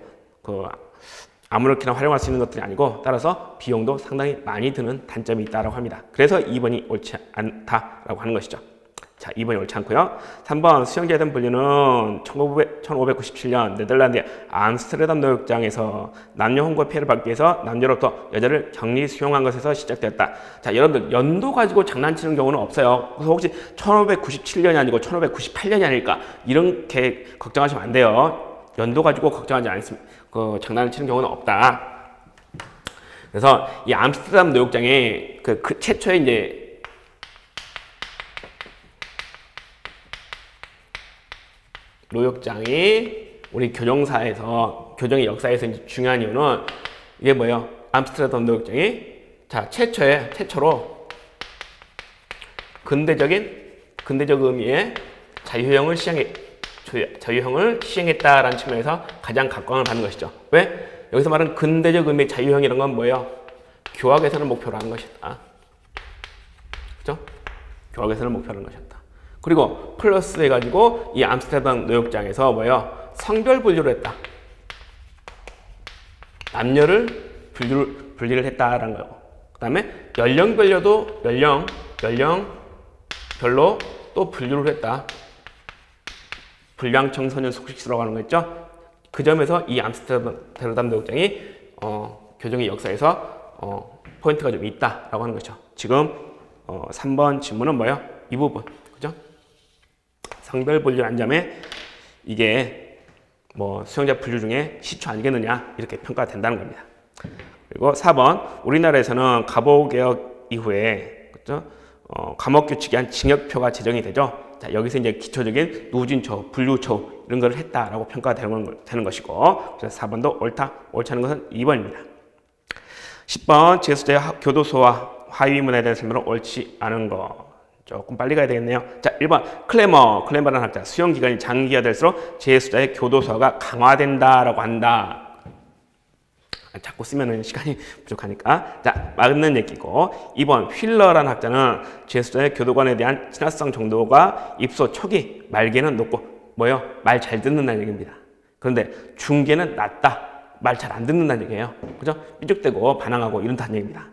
아무렇게나 활용할 수 있는 것들이 아니고 따라서 비용도 상당히 많이 드는 단점이 있다고 합니다. 그래서 2번이 옳지 않다라고 하는 것이죠. 자, 2번이 옳지 않고요. 3번 수영자에 대한 분류는 1597년 네덜란드의 암스테르담 노역장에서 남녀 혼과 피해를 받기 위해서 남녀로부터 여자를 격리 수용한 것에서 시작되었다. 자, 여러분들 연도 가지고 장난치는 경우는 없어요. 그래서 혹시 1597년이 아니고 1598년이 아닐까 이렇게 걱정하시면 안 돼요. 연도 가지고 걱정하지 않습니다. 장난을 치는 경우는 없다. 그래서 이 암스테르담 노역장에 최초에 이제 노역장이 우리 교정사에서 교정의 역사에서 이제 중요한 이유는 이게 뭐예요? 암스테르담 노역장이 자 최초로 근대적 의미의 자유형을 시행했다라는 측면에서 가장 각광을 받는 것이죠. 왜? 여기서 말하는 근대적 의미의 자유형이라는 건 뭐예요? 교화 개선을 목표로 하는 것이다. 그죠? 교화 개선을 목표로 하는 것이었다. 그리고 플러스 해가지고 이 암스테르담 노역장에서 뭐예요? 성별 분류를 했다. 남녀를 분리를 했다라는 거예요. 그 다음에 연령별로도 연령별로 또 분류를 했다. 불량 청소년 속식수라고 하는 거 있죠? 그 점에서 이 암스테르담 노역장이 교정의 역사에서 포인트가 좀 있다라고 하는 거죠. 지금 3번 질문은 뭐예요? 이 부분. 그죠? 성별 분류 한 점에 이게 뭐 수용자 분류 중에 시초 아니겠느냐 이렇게 평가가 된다는 겁니다. 그리고 4번 우리나라에서는 갑오개혁 이후에 그죠? 감옥 규칙이 한 징역표가 제정이 되죠. 자, 여기서 이제 기초적인 누진처, 분류처 이런 걸 했다라고 평가가 되는 것이고 그래서 4번도 옳지 않은 것은 2번입니다. 10번 재수자의 교도소와 하위문화에 대한 설명은 옳지 않은 거. 조금 빨리 가야 되겠네요. 자, 1번 클레머라는 학자 수용기간이 장기가 될수록 재수자의 교도소가 강화된다라고 한다. 자꾸 쓰면은 시간이 부족하니까. 자, 맞는 얘기고 2번 휠러라는 학자는 재수자의 교도관에 대한 친화성 정도가 입소 초기 말기에는 높고 뭐예요? 말 잘 듣는다는 얘기입니다. 그런데 중기에는 낮다. 말 잘 안 듣는다는 얘기예요. 그죠? 삐죽대고 반항하고 이런다는 얘기입니다.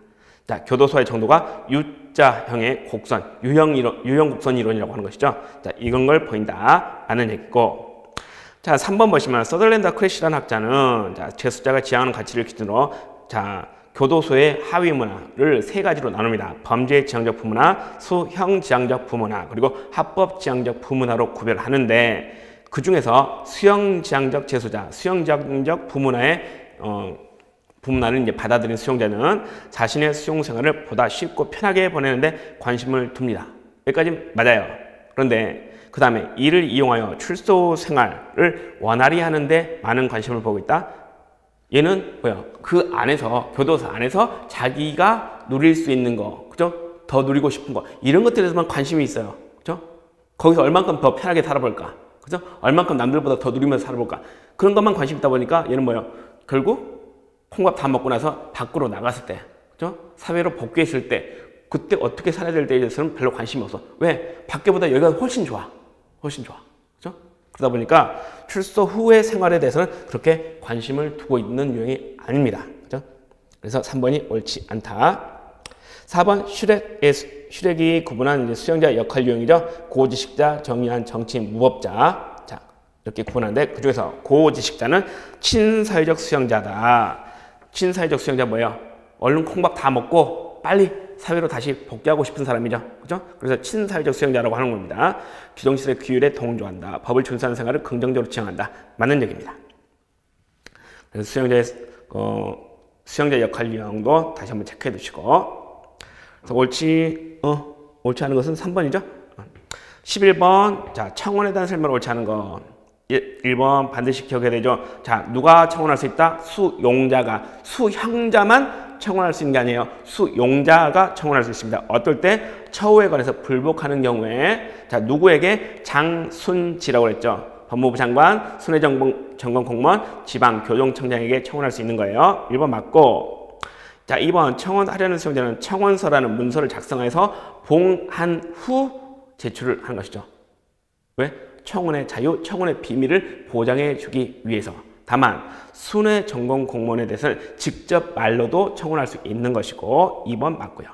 자, 교도소의 정도가 U자형의 곡선, 유형 곡선 이론이라고 하는 것이죠. 자, 이건 걸 보인다 라는 얘기고. 자, 3번 보시면 서덜랜드 크래시라는 학자는 자, 재수자가 지향하는 가치를 기준으로 자, 교도소의 하위 문화를 세 가지로 나눕니다. 범죄 지향적 부문화, 수형 지향적 부문화, 그리고 합법 지향적 부문화로 구별하는데 그 중에서 수형 지향적 재수자, 수형 지향적 부문화의 부문화를 이제 받아들인 수용자는 자신의 수용 생활을 보다 쉽고 편하게 보내는데 관심을 둡니다. 여기까지 맞아요. 그런데 그 다음에 이를 이용하여 출소 생활을 원활히 하는데 많은 관심을 보고 있다. 얘는 뭐야? 그 안에서 교도소 안에서 자기가 누릴 수 있는 거, 그죠? 더 누리고 싶은 거 이런 것들에서만 관심이 있어요. 그죠? 거기서 얼만큼 더 편하게 살아볼까? 그죠? 얼만큼 남들보다 더 누리면서 살아볼까? 그런 것만 관심 있다 보니까 얘는 뭐예요? 결국 콩밥 다 먹고 나서 밖으로 나갔을 때, 그죠? 사회로 복귀했을 때, 그때 어떻게 살아야 될 때에 대해서는 별로 관심이 없어. 왜? 밖에보다 여기가 훨씬 좋아. 그죠? 그러다 보니까 출소 후의 생활에 대해서는 그렇게 관심을 두고 있는 유형이 아닙니다. 그죠? 그래서 3번이 옳지 않다. 4번 슈렉이 구분한 이제 수용자 역할 유형이죠. 고지식자, 정의한 정치인, 무법자. 자, 이렇게 구분하는데 그 중에서 고지식자는 친사회적 수용자다. 친사회적 수용자 뭐예요? 얼른 콩밥 다 먹고 빨리 사회로 다시 복귀하고 싶은 사람이죠. 그죠? 그래서 친사회적 수용자라고 하는 겁니다. 규정시설의 규율에 동조한다. 법을 준수하는 생활을 긍정적으로 지향한다. 맞는 얘기입니다. 그래서 수용자 역할 유형도 다시 한번 체크해 두시고. 그래서 옳지 않은 것은 3번이죠. 11번. 자, 청원에 대한 설명을 옳지 않은 것. 1번 반드시 기억해야 되죠. 자, 누가 청원할 수 있다? 수형자만 청원할 수 있는 게 아니에요. 수용자가 청원할 수 있습니다. 어떨 때? 처우에 관해서 불복하는 경우에 자, 누구에게? 장순지라고 그랬죠. 법무부 장관, 순회점검 공무원, 지방교정청장에게 청원할 수 있는 거예요. 1번 맞고. 자, 2번 청원하려는 수용자는 청원서라는 문서를 작성해서 봉한 후 제출을 하는 것이죠. 왜? 청원의 자유, 청원의 비밀을 보장해 주기 위해서. 다만 순회 전공 공무원에 대해서는 직접 말로도 청원할 수 있는 것이고 2번 맞고요.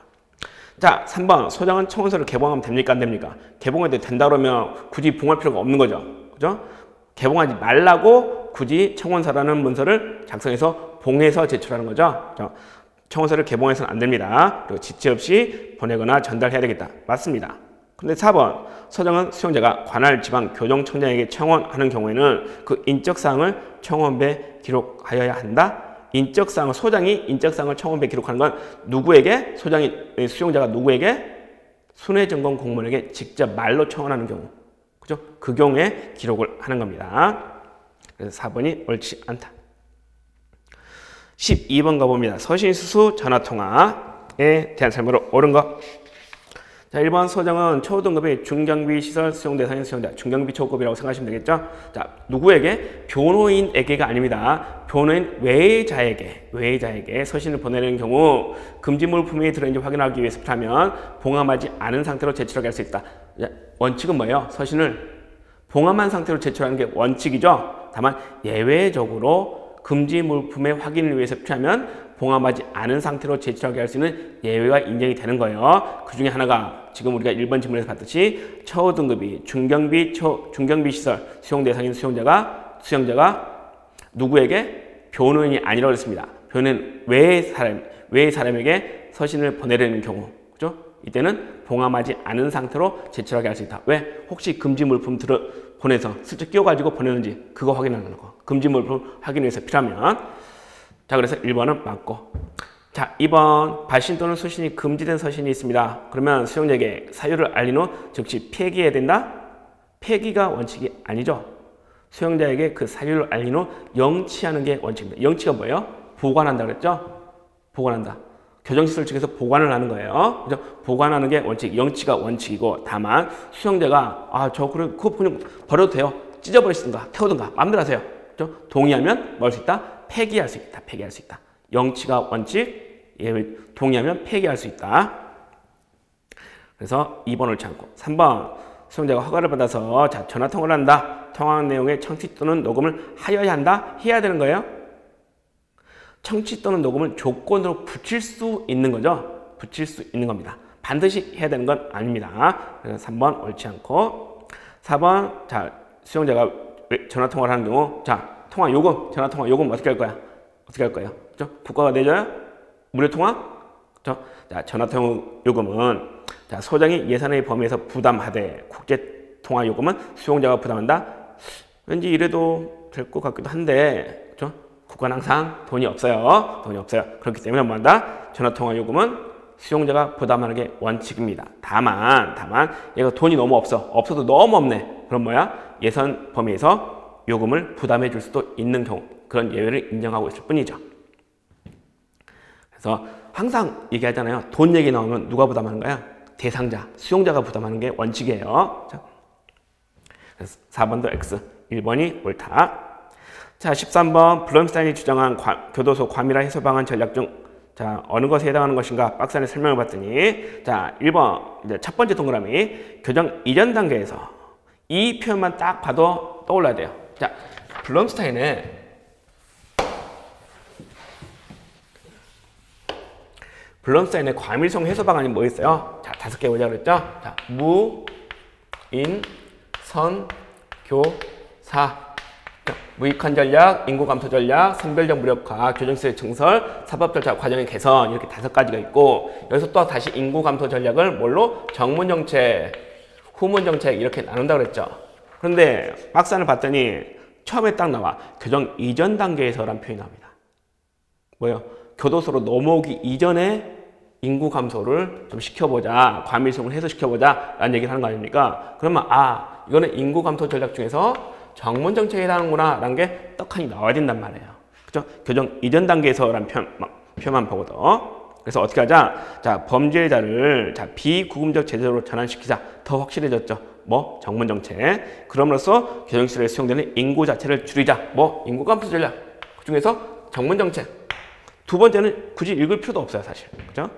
자, 3번 소장은 청원서를 개봉하면 됩니까? 안 됩니까? 개봉해도 된다 그러면 굳이 봉할 필요가 없는 거죠. 그죠? 개봉하지 말라고 굳이 청원서라는 문서를 작성해서 봉해서 제출하는 거죠. 청원서를 개봉해서는 안 됩니다. 그리고 지체 없이 보내거나 전달해야 되겠다. 맞습니다. 근데 4번 소장은 수용자가 관할 지방 교정청장에게 청원하는 경우에는 그 인적사항을 청원부에 기록하여야 한다. 인적사항을 소장이 인적사항을 청원부에 기록하는 건 누구에게? 수용자가 누구에게? 순회전공 공무원에게 직접 말로 청원하는 경우. 그죠? 그 경우에 기록을 하는 겁니다. 그래서 4번이 옳지 않다. 12번 가봅니다. 서신수수 전화통화에 대한 설명으로 옳은 거. 자, 1번 소장은 초등급의 중경비 시설 수용 대상인 수용자, 중경비 초급이라고 생각하시면 되겠죠? 자, 누구에게? 변호인에게가 아닙니다. 변호인 외자에게 서신을 보내는 경우 금지 물품이 들어있는지 확인하기 위해서 필요하면 봉함하지 않은 상태로 제출하게 할 수 있다. 원칙은 뭐예요? 서신을 봉함한 상태로 제출하는 게 원칙이죠. 다만 예외적으로 금지 물품의 확인을 위해서 필요하면 봉함하지 않은 상태로 제출하게 할 수 있는 예외가 인정이 되는 거예요. 그 중에 하나가 지금 우리가 1번 질문에서 봤듯이 초등급이 중경비 시설 수용 대상인 수용자가 누구에게? 변호인이 아니라고 했습니다. 변호인 외의 사람에게 서신을 보내려는 경우, 그죠? 이때는 봉함하지 않은 상태로 제출하게 할 수 있다. 왜? 혹시 금지 물품 보내서 슬쩍 끼워가지고 보내는지 그거 확인하는 거. 금지 물품 확인을 위해서 필요하면. 자, 그래서 1번은 맞고. 자, 2번 발신 또는 수신이 금지된 서신이 있습니다. 그러면 수용자에게 사유를 알린 후 즉시 폐기해야 된다? 폐기가 원칙이 아니죠. 수용자에게 그 사유를 알린 후 영치하는 게 원칙입니다. 영치가 뭐예요? 보관한다 그랬죠? 보관한다. 교정시설 측에서 보관을 하는 거예요. 그죠? 보관하는 게 원칙, 영치가 원칙이고, 다만 수용자가 그거 그냥 버려도 돼요. 찢어버리든가 태우든가 마음대로 하세요. 그죠? 동의하면 뭘 수 있다? 폐기할 수 있다. 폐기할 수 있다. 영치가 원칙, 동의하면 폐기할 수 있다. 그래서 2번 옳지 않고 3번 수용자가 허가를 받아서 전화통화를 한다. 통화 내용의 청취 또는 녹음을 하여야 한다. 해야 되는 거예요. 청취 또는 녹음을 조건으로 붙일 수 있는 거죠. 붙일 수 있는 겁니다. 반드시 해야 되는 건 아닙니다. 그래서 3번 옳지 않고 4번 수용자가 전화통화를 하는 경우 전화통화 요금 어떻게 할 거야? 어떻게 할 거예요? 그죠? 국가가 내줘요? 무료통화? 그죠? 자, 전화통화 요금은 소장이 예산의 범위에서 부담하되 국제통화 요금은 수용자가 부담한다? 왠지 이래도 될 것 같기도 한데, 그죠? 국가는 항상 돈이 없어요. 그렇기 때문에 뭐한다? 전화통화 요금은 수용자가 부담하는 게 원칙입니다. 다만 얘가 돈이 너무 없어도 너무 없네. 그럼 뭐야? 예산 범위에서 요금을 부담해 줄 수도 있는 경우, 그런 예외를 인정하고 있을 뿐이죠. 그래서 항상 얘기하잖아요. 돈 얘기 나오면 누가 부담하는 거야? 대상자, 수용자가 부담하는 게 원칙이에요. 자, 그래서 4번도 X, 1번이 옳다. 자, 13번 블럼스타인이 주장한 교도소 과밀화 해소 방안 전략 중 어느 것에 해당하는 것인가 박스 안에 설명을 봤더니 1번 이제 첫 번째 동그라미 교정 이전 단계에서 이 표현만 딱 봐도 떠올라야 돼요. 자, 블럼스타인의 과밀성 해소 방안이 뭐 있어요? 자, 5개 보자 그랬죠? 자, 무, 인, 선, 교, 사. 무익한 전략, 인구 감소 전략, 선별적 무력화, 교정시설 증설, 사법절차 과정의 개선, 이렇게 5가지가 있고, 여기서 또 다시 인구 감소 전략을 뭘로? 정문정책, 후문정책 이렇게 나눈다 그랬죠. 그런데 박스 안을 봤더니 처음에 딱 나와 교정 이전 단계에서라는 표현이 나옵니다. 뭐예요? 교도소로 넘어오기 이전에 인구 감소를 좀 시켜보자, 과밀성을 해소시켜보자 라는 얘기를 하는 거 아닙니까? 그러면 이거는 인구 감소 전략 중에서 정문정책에 해당하는구나 라는 게 떡하니 나와야 된단 말이에요. 그죠? 교정 이전 단계에서라는 표현만 보거든. 그래서 어떻게 하자? 자, 범죄자를 비구금적 제도로 전환시키자. 더 확실해졌죠. 뭐? 정문정책. 그럼으로써 교정시설에 수용되는 인구 자체를 줄이자. 뭐? 인구 감소 전략. 그 중에서 정문정책. 두 번째는 굳이 읽을 필요도 없어요, 사실. 그죠?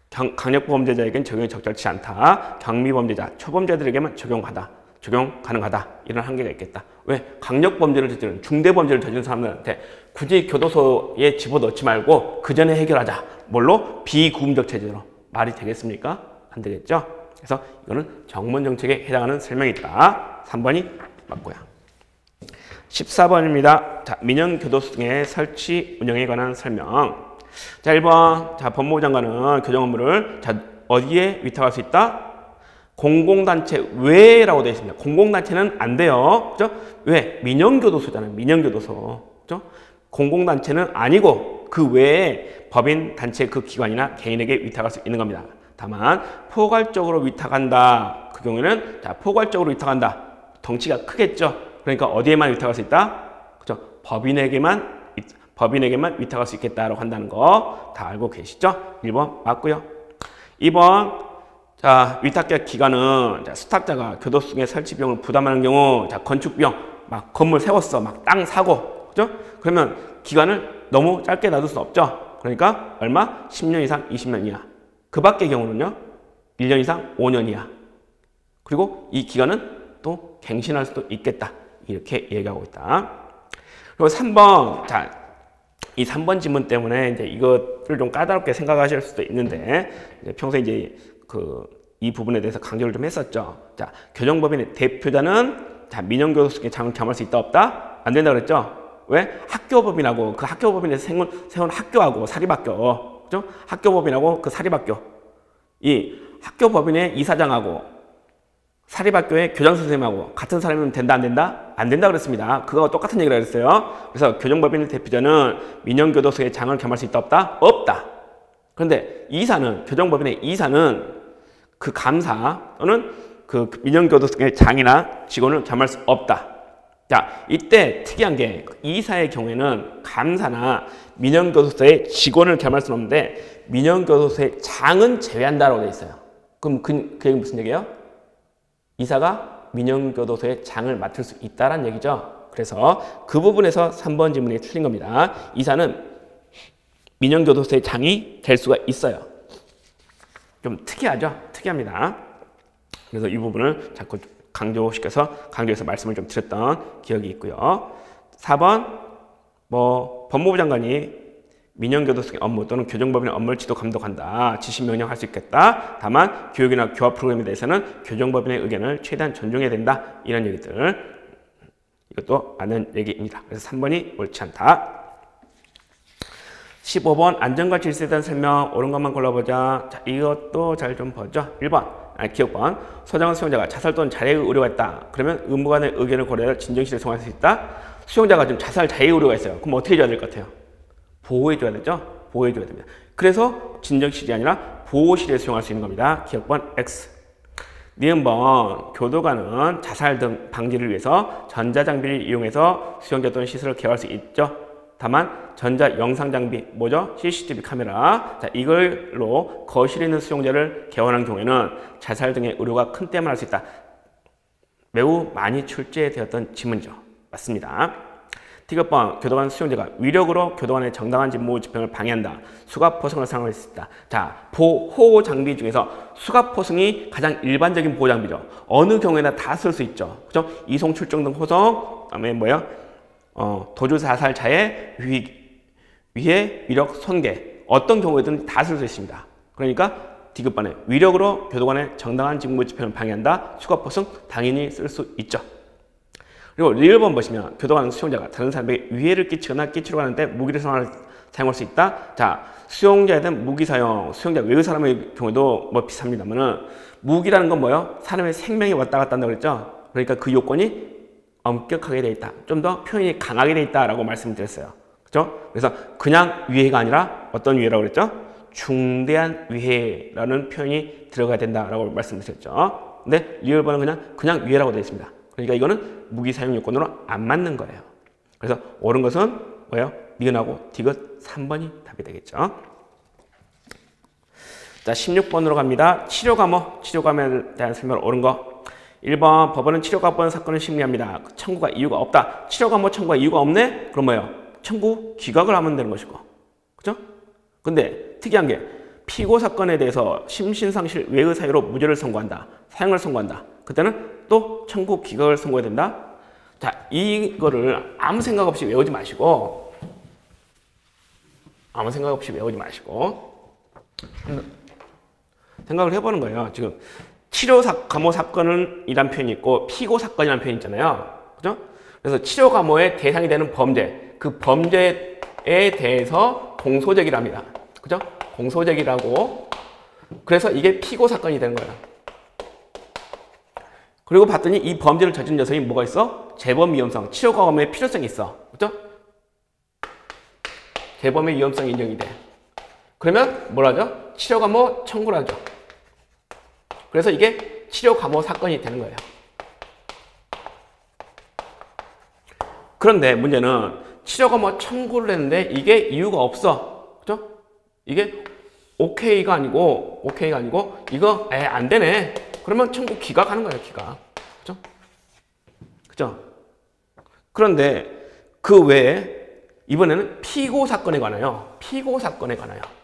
강력범죄자에겐 적용이 적절치 않다. 경미범죄자, 초범죄들에게만 적용하다. 적용 가능하다. 이런 한계가 있겠다. 왜? 강력범죄를 저지른 중대범죄를 저지른 사람들한테 굳이 교도소에 집어넣지 말고 그 전에 해결하자. 뭘로? 비구금적 체제로. 말이 되겠습니까? 안 되겠죠? 그래서 이거는 정문정책에 해당하는 설명이 있다. 3번이 맞고요. 14번입니다. 자, 민영교도소 등의 설치, 운영에 관한 설명. 자, 1번. 자, 법무부 장관은 교정 업무를 자, 어디에 위탁할 수 있다? 공공단체 외라고 되어 있습니다. 공공단체는 안 돼요. 그죠? 왜? 민영교도소잖아요. 민영교도소. 그죠? 공공단체는 아니고 그 외에 법인, 단체, 그 기관이나 개인에게 위탁할 수 있는 겁니다. 다만 포괄적으로 위탁한다. 그 경우에는 자, 포괄적으로 위탁한다. 덩치가 크겠죠. 그러니까 어디에만 위탁할 수 있다? 그죠? 법인에게만 위탁할 수 있겠다라고 한다는 거 다 알고 계시죠? 1번 맞고요. 2번 자, 위탁계약 기간은 자, 수탁자가 교도소 등의 설치 비용을 부담하는 경우 자, 건축 비용 막 건물 세웠어. 막 땅 사고. 그죠? 그러면 기간을 너무 짧게 놔둘 수 없죠. 그러니까 얼마? 10년 이상 20년 이하. 그 밖의 경우는요. 1년 이상 5년 이하. 그리고 이 기간은 또 갱신할 수도 있겠다. 이렇게 얘기하고 있다. 그리고 3번. 자, 이 3번 지문 때문에 이제 이것을 좀 까다롭게 생각하실 수도 있는데 이제 평소에 이제 이 부분에 대해서 강조를 좀 했었죠. 자, 교정법인의 대표자는 자, 민영교도소에 장을 겸할 수 있다 없다? 안 된다 그랬죠? 왜? 학교법인하고 그 학교법인에서 세운 학교하고 사립학교, 그죠? 학교법인하고 그 사립학교, 이 학교법인의 이사장하고 사립학교의 교장선생님하고 같은 사람이면 된다 안 된다? 안 된다 그랬습니다. 그거와 똑같은 얘기를 했어요. 그래서 교정법인의 대표자는 민영교도소에 장을 겸할 수 있다 없다? 없다. 그런데 이사는 교정법인의 이사는 그 감사 또는 그 민영교도소의 장이나 직원을 겸할 수 없다. 자, 이때 특이한 게 이사의 경우에는 감사나 민영교도소의 직원을 겸할 수는 없는데 민영교도소의 장은 제외한다라고 되어 있어요. 그럼 그 얘기는 무슨 얘기예요? 이사가 민영교도소의 장을 맡을 수 있다는 얘기죠. 그래서 그 부분에서 3번 질문이 틀린 겁니다. 이사는 민영교도소의 장이 될 수가 있어요. 좀 특이하죠? 특이합니다. 그래서 이 부분을 자꾸 강조해서 말씀을 좀 드렸던 기억이 있고요. 4번, 법무부 장관이 민영교도소의 업무 또는 교정법인의 업무를 지도 감독한다. 지시 명령할 수 있겠다. 다만 교육이나 교화 프로그램에 대해서는 교정법인의 의견을 최대한 존중해야 된다. 이런 얘기들. 이것도 아는 얘기입니다. 그래서 3번이 옳지 않다. 15번 안전과 질서에 대한 설명 옳은 것만 골라보자. 자, 이것도 잘 좀 보죠. 1번 기억번 소장원 수용자가 자살 또는 자해의 우려가 있다. 그러면 의무관의 의견을 고려해서 진정실에 송할 수 있다. 수용자가 좀 자살 자해의 우려가 있어요. 그럼 어떻게 해줘야 될 것 같아요? 보호해줘야 되죠? 보호해줘야 됩니다. 그래서 진정실이 아니라 보호실에 수용할 수 있는 겁니다. 기억번 X. 니은번 교도관은 자살 등 방지를 위해서 전자장비를 이용해서 수용자 또는 시설을 개화할 수 있죠. 다만 전자 영상 장비 뭐죠? CCTV 카메라. 자, 이걸로 거실에 있는 수용자를 개원한 경우에는 자살 등의 의료가 큰 때문에 할 수 있다. 매우 많이 출제되었던 지문이죠. 맞습니다. T급번 교도관 수용자가 위력으로 교도관의 정당한 직무 집행을 방해한다. 수갑포승을 사용할 수 있다. 자, 보호 장비 중에서 수갑포승이 가장 일반적인 보호 장비죠. 어느 경우에나 다 쓸 수 있죠. 그죠? 이송 출정 등 호송, 그다음에 뭐야? 도주 자살 자해, 위해 위력 손괴 어떤 경우에든 다 쓸 수 있습니다. 그러니까 D급반에 위력으로 교도관의 정당한 직무 집행을 방해한다. 수갑포승 당연히 쓸 수 있죠. 그리고 리얼번 보시면 교도관 수용자가 다른 사람에게 위해를 끼치거나 끼치려고 하는데 무기를 사용할 수 있다. 자, 수용자에 대한 무기 사용, 수용자 외의 사람의 경우도 뭐 비슷합니다만은 무기라는 건 뭐예요? 사람의 생명이 왔다 갔다 한다고 그랬죠. 그러니까 그 요건이 엄격하게 되어 있다. 좀 더 표현이 강하게 되어 있다라고 말씀드렸어요. 그렇죠? 그래서 그냥 위해가 아니라 어떤 위해라고 그랬죠? 중대한 위해라는 표현이 들어가야 된다라고 말씀드렸죠. 근데 리얼번은 그냥 위해라고 되어 있습니다. 그러니까 이거는 무기 사용 요건으로 안 맞는 거예요. 그래서 옳은 것은 뭐예요? 니은하고 디귿 3번이 답이 되겠죠. 자, 16번으로 갑니다. 치료 감호에 대한 설명 옳은 거. 1번 법원은 치료 감호 사건을 심리합니다. 청구가 이유가 없다. 치료 감호 청구가 이유가 없네? 그럼 뭐예요? 청구 기각을 하면 되는 것이고. 그죠? 근데 특이한 게 피고 사건에 대해서 심신상실 외의 사유로 무죄를 선고한다. 사형을 선고한다. 그때는 또 청구 기각을 선고해야 된다. 자, 이거를 아무 생각 없이 외우지 마시고 생각을 해보는 거예요. 지금 치료감호 사건은 이란 표현이 있고 피고 사건이라는 표현이 있잖아요. 그죠? 그래서 치료감호의 대상이 되는 범죄, 그 범죄에 대해서 공소제기를 합니다. 그죠? 공소제기라고. 그래서 이게 피고 사건이 되는 거예요. 그리고 봤더니 이 범죄를 저지른 녀석이 뭐가 있어? 재범 위험성, 치료감호의 필요성이 있어. 그죠? 재범의 위험성이 인정이 돼. 그러면 뭘 하죠? 치료감호 청구를 하죠. 그래서 이게 치료감호 사건이 되는 거예요. 그런데 문제는 치료감호 청구를 했는데 이게 이유가 없어. 그죠? 이게 오케이가 아니고 이거 안 되네. 그러면 청구 기각하는 거예요. 기각. 그죠? 그죠? 그런데 그 외에 이번에는 피고 사건에 관하여.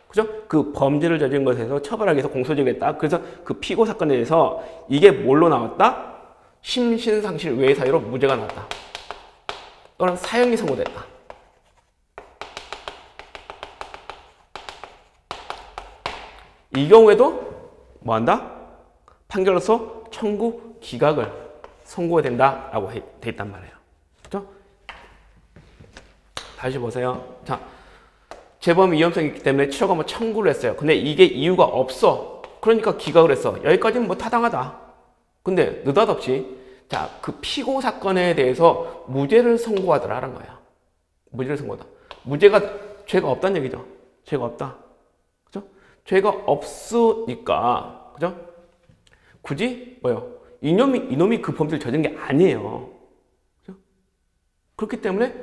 그죠? 그 범죄를 저지른 것에서 처벌하기 위해서 공소제기를 했다. 그래서 그 피고 사건에 대해서 이게 뭘로 나왔다? 심신상실 외의 사유로 무죄가 나왔다. 또는 사형이 선고됐다. 이 경우에도 뭐 한다? 판결로서 청구 기각을 선고해야 된다라고 돼 있단 말이에요. 그죠? 다시 보세요. 자, 재범 위험성이 있기 때문에 치료감호 청구를 했어요. 근데 이게 이유가 없어. 그러니까 기각을 했어. 여기까지는 뭐 타당하다. 근데 느닷없이 자, 그 피고 사건에 대해서 무죄를 선고하더라는 거야. 무죄를 선고하다. 무죄가 죄가 없다는 얘기죠. 죄가 없다. 그죠? 죄가 없으니까 그죠? 굳이 뭐요? 이놈이 그 범죄를 저지른 게 아니에요. 그죠? 그렇기 때문에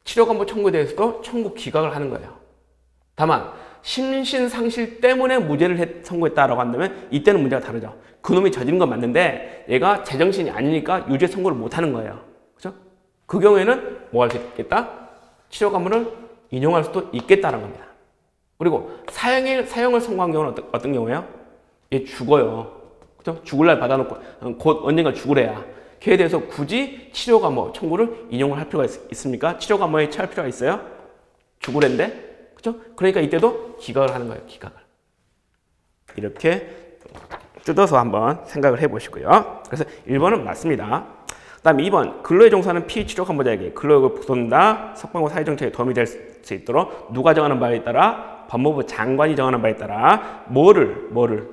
치료감호 청구에 대해서도 청구 기각을 하는 거예요. 다만 심신상실 때문에 무죄를 선고했다라고 한다면 이때는 문제가 다르죠. 그놈이 저지른 건 맞는데 얘가 제정신이 아니니까 유죄 선고를 못하는 거예요. 그죠? 그 경우에는 뭐 할 수 있겠다? 치료감호를 인용할 수도 있겠다는 겁니다. 그리고 사형을 선고한 경우는 어떤 경우예요? 얘 죽어요. 그죠? 죽을 날 받아놓고 곧 언젠가 죽으래야. 걔에 대해서 굳이 치료감호 청구를 인용을 할 필요가 있습니까? 치료감호에 처할 필요가 있어요? 죽으랜데? 그죠? 그러니까 이때도 기각을 하는 거예요. 기각을. 이렇게 뜯어서 한번 생각을 해보시고요. 그래서 1번은 맞습니다. 그 다음에 2번 근로에 종사하는 피치료감호자에게 근로역을 북돋는다 석방과 사회정책에 도움이 될 수 있도록 누가 정하는 바에 따라 법무부 장관이 정하는 바에 따라 뭐를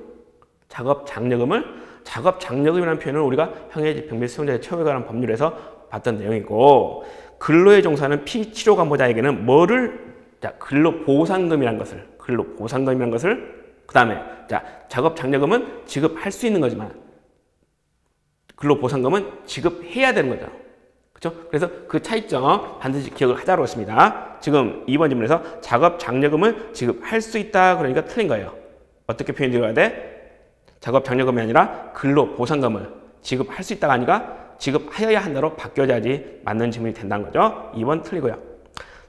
작업장려금이라는 표현은 우리가 형해집행및 수용자의 처우에 관한 법률에서 봤던 내용이고 근로에 종사하는 피치료감호자에게는 근로보상금이라는 것을 그 다음에 작업장려금은 지급할 수 있는 거지만 근로보상금은 지급해야 되는 거죠. 그렇죠? 그래서 그 차이점 반드시 기억을 하자고 했습니다. 지금 2번 질문에서 작업장려금을 지급할 수 있다 그러니까 틀린 거예요. 어떻게 표현 드려야 돼? 작업장려금이 아니라 근로보상금을 지급할 수 있다가 아니라 지급하여야 한다로 바뀌어야지 맞는 질문이 된다는 거죠. 2번 틀리고요.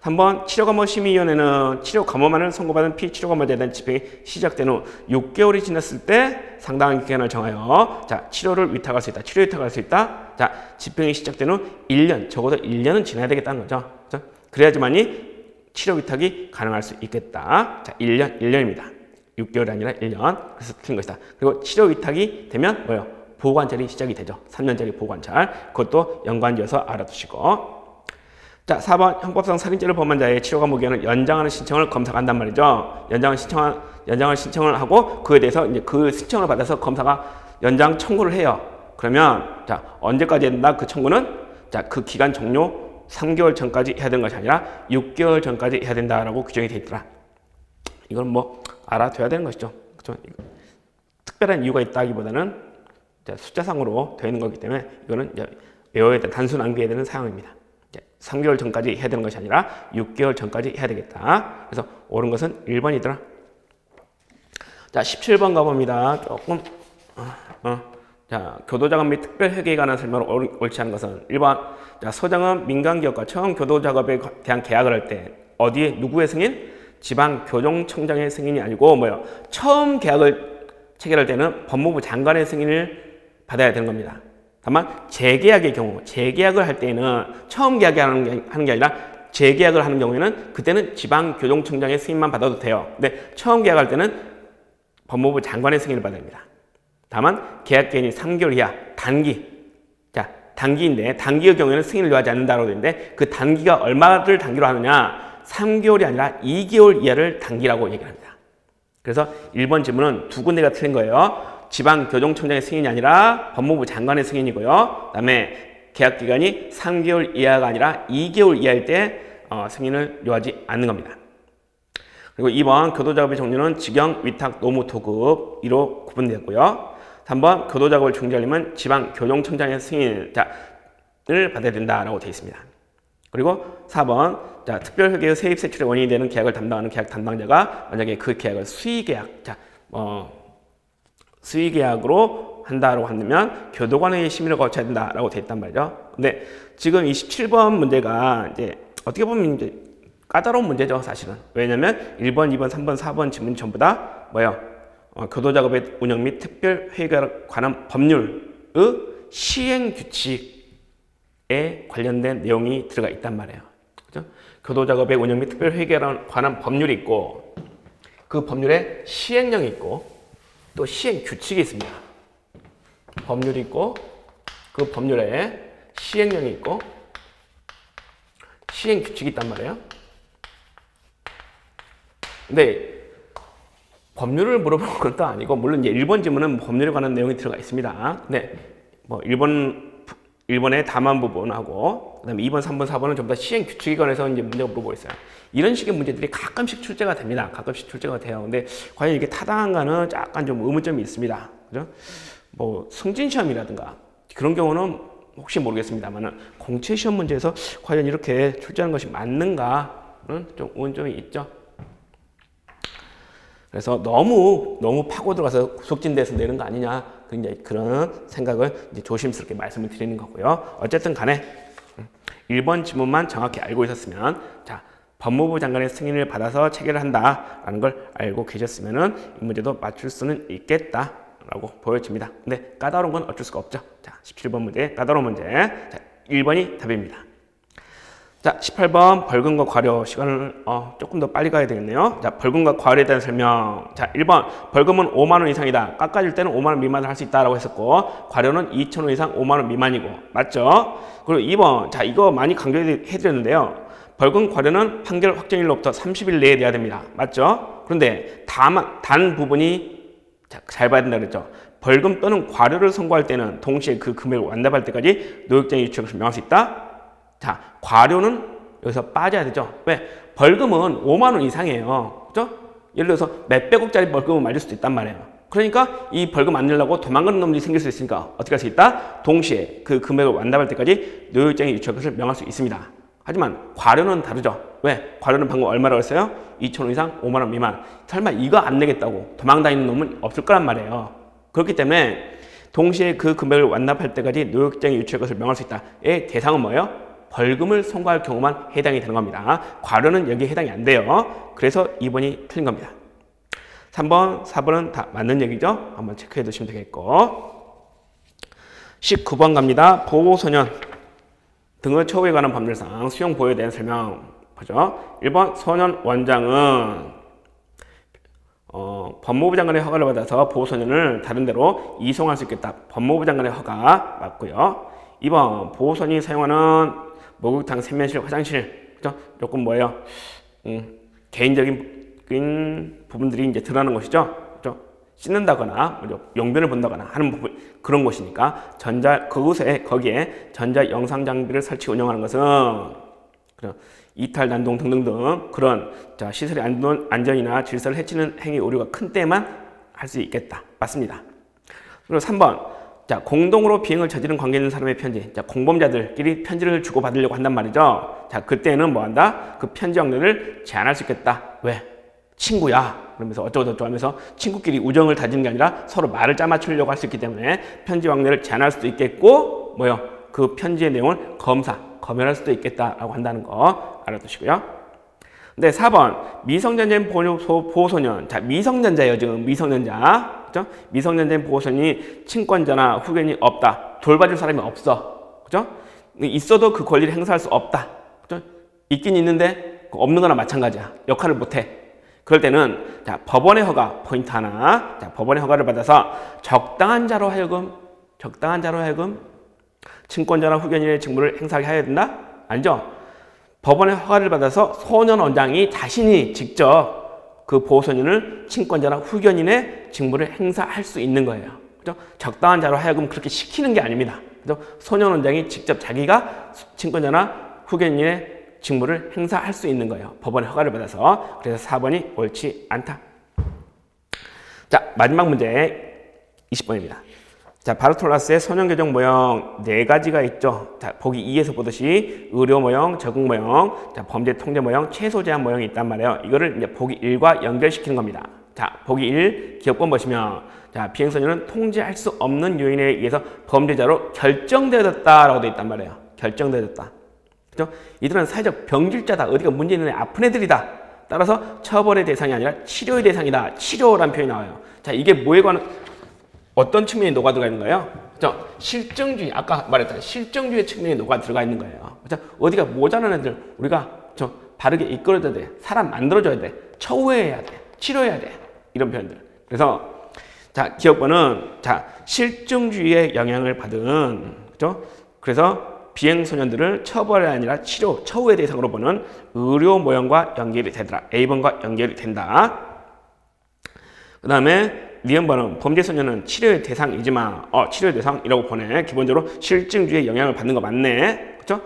3번 치료감호심의위원회는 치료감호만을 선고받은 피치료감호자에 대한 집행이 시작된 후 6개월이 지났을 때 상당한 기간을 정하여 치료를 위탁할 수 있다. 치료 위탁할 수 있다. 집행이 시작된 후 1년, 적어도 1년은 지나야 되겠다는 거죠. 그렇죠? 그래야지만이 치료 위탁이 가능할 수 있겠다. 1년입니다. 6개월이 아니라 1년. 그래서 틀린 것이다. 그리고 치료 위탁이 되면 뭐요? 보호관찰이 시작이 되죠. 3년짜리 보호관찰. 그것도 연관지어서 알아두시고. 4번 형법상 살인죄를 범한 자의 치료감호 기간을 연장하는 신청을 검사가 한단 말이죠. 연장을 신청을 하고 그에 대해서 이제 그 신청을 받아서 검사가 연장 청구를 해요. 그러면 언제까지 된다? 그 청구는 그 기간 종료 3개월 전까지 해야 되는 것이 아니라 6개월 전까지 해야 된다라고 규정이 되어 있더라. 이건 뭐 알아둬야 되는 것이죠. 그렇죠? 특별한 이유가 있다기보다는 숫자상으로 되어 있는 거기 때문에 이거는 이제 외워야 돼. 단순 암기해야 되는 사항입니다. 3개월 전까지 해야 되는 것이 아니라 6개월 전까지 해야 되겠다. 그래서 옳은 것은 1번이더라. 17번 가봅니다. 조금 교도작업 및 특별회계에 관한 설명을 옳지 않은 것은 1번 소장은 민간기업과 처음 교도작업에 대한 계약을 할 때 어디에 누구의 승인? 지방교정청장의 승인이 아니고 처음 계약을 체결할 때는 법무부 장관의 승인을 받아야 되는 겁니다. 다만 재계약의 경우, 재계약을 할 때에는 처음 계약하는 게 아니라 재계약을 하는 경우에는 그때는 지방교동청장의 승인만 받아도 돼요. 근데 처음 계약할 때는 법무부 장관의 승인을 받아야 됩니다. 다만 계약 기간이 3개월 이하, 단기. 자, 단기인데 단기의 경우에는 승인을 요하지 않는다고 되는데 그 단기가 얼마를 단기로 하느냐? 3개월이 아니라 2개월 이하를 단기라고 얘기를 합니다. 그래서 1번 질문은 두 군데가 틀린 거예요. 지방교동청장의 승인이 아니라 법무부 장관의 승인이고요. 그다음에 계약 기간이 3개월 이하가 아니라 2개월 이하일 때 승인을 요하지 않는 겁니다. 그리고 2번 교도작업의 종류는 직영, 위탁, 노무, 도급 2로 구분되었고요. 3번 교도작업을 중지하려면 지방교동청장의 승인을 받아야 된다라고 되어 있습니다. 그리고 4번 특별회계의 세입 세출의 원인이 되는 계약을 담당하는 계약 담당자가 만약에 그 계약을 수의계약, 수의계약으로 한다라고 한다면 교도관의 심의를 거쳐야 된다라고 되어 있단 말이죠. 근데 지금 27번 문제가 이제 어떻게 보면 이제 까다로운 문제죠, 사실은. 왜냐면 1번, 2번, 3번, 4번 지문 전부 다 뭐예요? 교도작업의 운영 및 특별회계에 관한 법률의 시행 규칙에 관련된 내용이 들어가 있단 말이에요. 그죠? 교도작업의 운영 및 특별회계에 관한 법률이 있고 그 법률에 시행령이 있고 또 시행 규칙이 있습니다. 법률이 있고 그 법률에 시행령이 있고 시행 규칙이 있단 말이에요. 근데 법률을 물어보는 것도 아니고 물론 이제 1번 지문은 법률에 관한 내용이 들어가 있습니다. 근데 뭐 1번의 다만 부분하고 그다음에 2번, 3번, 4번은 전부 다 시행 규칙에 관해서 이제 문제가 물어보고 있어요. 이런 식의 문제들이 가끔씩 출제가 됩니다. 가끔씩 출제가 돼요. 근데 과연 이게 타당한가는 약간 좀 의문점이 있습니다. 그죠? 뭐 승진 시험이라든가 그런 경우는 혹시 모르겠습니다만은 공채 시험 문제에서 과연 이렇게 출제하는 것이 맞는가는 좀 의문점이 있죠. 그래서 너무 파고 들어가서 구속진대에서 내는 거 아니냐 그런 생각을 이제 조심스럽게 말씀을 드리는 거고요. 어쨌든 간에 1번 지문만 정확히 알고 있었으면 법무부 장관의 승인을 받아서 체결을 한다라는 걸 알고 계셨으면은 이 문제도 맞출 수는 있겠다라고 보여집니다. 근데 까다로운 건 어쩔 수가 없죠. 17번 문제 까다로운 문제. 1번이 답입니다. 18번 벌금과 과료 시간을 조금 더 빨리 가야 되겠네요. 벌금과 과료에 대한 설명. 1번 벌금은 5만 원 이상이다. 깎아줄 때는 5만 원 미만을 할 수 있다라고 했었고 과료는 2천 원 이상 5만 원 미만이고 맞죠? 그리고 2번 이거 많이 강조해드렸는데요. 벌금 과료는 판결 확정일로부터 30일 내에 내야 됩니다. 맞죠? 그런데 단 부분이 잘 봐야 된다 그랬죠. 벌금 또는 과료를 선고할 때는 동시에 그 금액을 완납할 때까지 노역장애 유치할 것을 명할 수 있다. 과료는 여기서 빠져야 되죠. 왜? 벌금은 5만 원 이상이에요. 그죠? 예를 들어서 몇백억짜리 벌금을 맞을 수도 있단 말이에요. 그러니까 이 벌금 안 내려고 도망가는 놈들이 생길 수 있으니까 어떻게 할 수 있다? 동시에 그 금액을 완납할 때까지 노역장애 유치할 것을 명할 수 있습니다. 하지만 과료는 다르죠. 왜? 과료는 방금 얼마라고 했어요? 2천 원 이상 5만 원 미만. 설마 이거 안 내겠다고 도망다니는 놈은 없을 거란 말이에요. 그렇기 때문에 동시에 그 금액을 완납할 때까지 노역장애 유치할 것을 명할 수 있다의 대상은 뭐예요? 벌금을 선고할 경우만 해당이 되는 겁니다. 과료는 여기에 해당이 안 돼요. 그래서 2번이 틀린 겁니다. 3번, 4번은 다 맞는 얘기죠. 한번 체크해 두시면 되겠고 19번 갑니다. 보호소년 등의 처우에 관한 법률상 수용 보호에 대한 설명 보죠. 1번 소년 원장은 법무부 장관의 허가를 받아서 보호소년을 다른 데로 이송할 수 있겠다. 법무부 장관의 허가 맞고요. 2번 보호소년이 사용하는 목욕탕, 세면실, 화장실 그죠? 조금 뭐예요? 개인적인 부분들이 이제 드러나는 것이죠. 그죠? 씻는다거나 용변을 본다거나 하는 부분 그런 곳이니까 거기에 전자 영상 장비를 설치 운영하는 것은 그죠? 이탈, 난동 등등등 그런 시설의 안전이나 질서를 해치는 행위 오류가 큰 때만 할 수 있겠다. 맞습니다. 그리고 3번 공동으로 비행을 저지른 관계 있는 사람의 편지. 공범자들끼리 편지를 주고받으려고 한단 말이죠. 그때는 뭐 한다? 그 편지 왕래를 제한할 수 있겠다. 왜? 친구야. 그러면서 어쩌고저쩌고 하면서 친구끼리 우정을 다지는 게 아니라 서로 말을 짜맞추려고 할 수 있기 때문에 편지 왕래를 제한할 수도 있겠고 그 편지의 내용을 검열할 수도 있겠다라고 한다는 거 알아두시고요. 근데 4번 미성년자인 보호소년. 미성년자예요. 지금 미성년자. 그죠? 미성년자인 보호소년이 친권자나 후견이 없다. 돌봐줄 사람이 없어. 그죠? 있어도 그 권리를 행사할 수 없다. 그죠? 있긴 있는데 없는 거나 마찬가지야. 역할을 못해. 그럴 때는 자, 법원의 허가, 포인트 하나. 자, 법원의 허가를 받아서 적당한 자로 하여금 친권자나 후견인의 직무를 행사하게 해야 된다? 아니죠? 법원의 허가를 받아서 소년 원장이 자신이 직접 그 보호소년을 친권자나 후견인의 직무를 행사할 수 있는 거예요. 그죠? 적당한 자로 하여금 그렇게 시키는 게 아닙니다. 그죠? 소년 원장이 직접 자기가 친권자나 후견인의 직무를 행사할 수 있는 거예요. 법원의 허가를 받아서. 그래서 4번이 옳지 않다. 자, 마지막 문제 20번입니다. 자, 바르톨라스의 소년 교정 모형 4가지가 있죠. 자, 보기 2에서 보듯이 의료 모형, 적응 모형, 자, 범죄 통제 모형, 최소 제한 모형이 있단 말이에요. 이거를 이제 보기 1과 연결시키는 겁니다. 자, 보기 1 기업권 보시면 자, 비행소년은 통제할 수 없는 요인에 의해서 범죄자로 결정되었다라고 되어 있단 말이에요. 결정되었다. 그죠? 이들은 사회적 병질자다. 어디가 문제 있는 애, 아픈 애들이다. 따라서 처벌의 대상이 아니라 치료의 대상이다. 치료라는 표현이 나와요. 자, 이게 뭐에 관한 어떤 측면이 녹아 들어가 있는 거예요? 그죠? 실정주의, 아까 말했던 실정주의 측면이 녹아 들어가 있는 거예요. 그죠? 어디가 모자란 애들 우리가 바르게 이끌어줘야 돼. 사람 만들어줘야 돼. 처우해야 돼. 치료해야 돼. 이런 표현들. 그래서 자, 기업권은 자, 실정주의의 영향을 받은 그죠? 그래서 비행소년들을 처벌이 아니라 치료, 처우의 대상으로 보는 의료 모형과 연결이 되더라. A번과 연결이 된다. 그 다음에 니은번은 범죄소년은 치료의 대상이지만 치료의 대상이라고 보네. 기본적으로 실증주의의 영향을 받는 거 맞네. 그렇죠?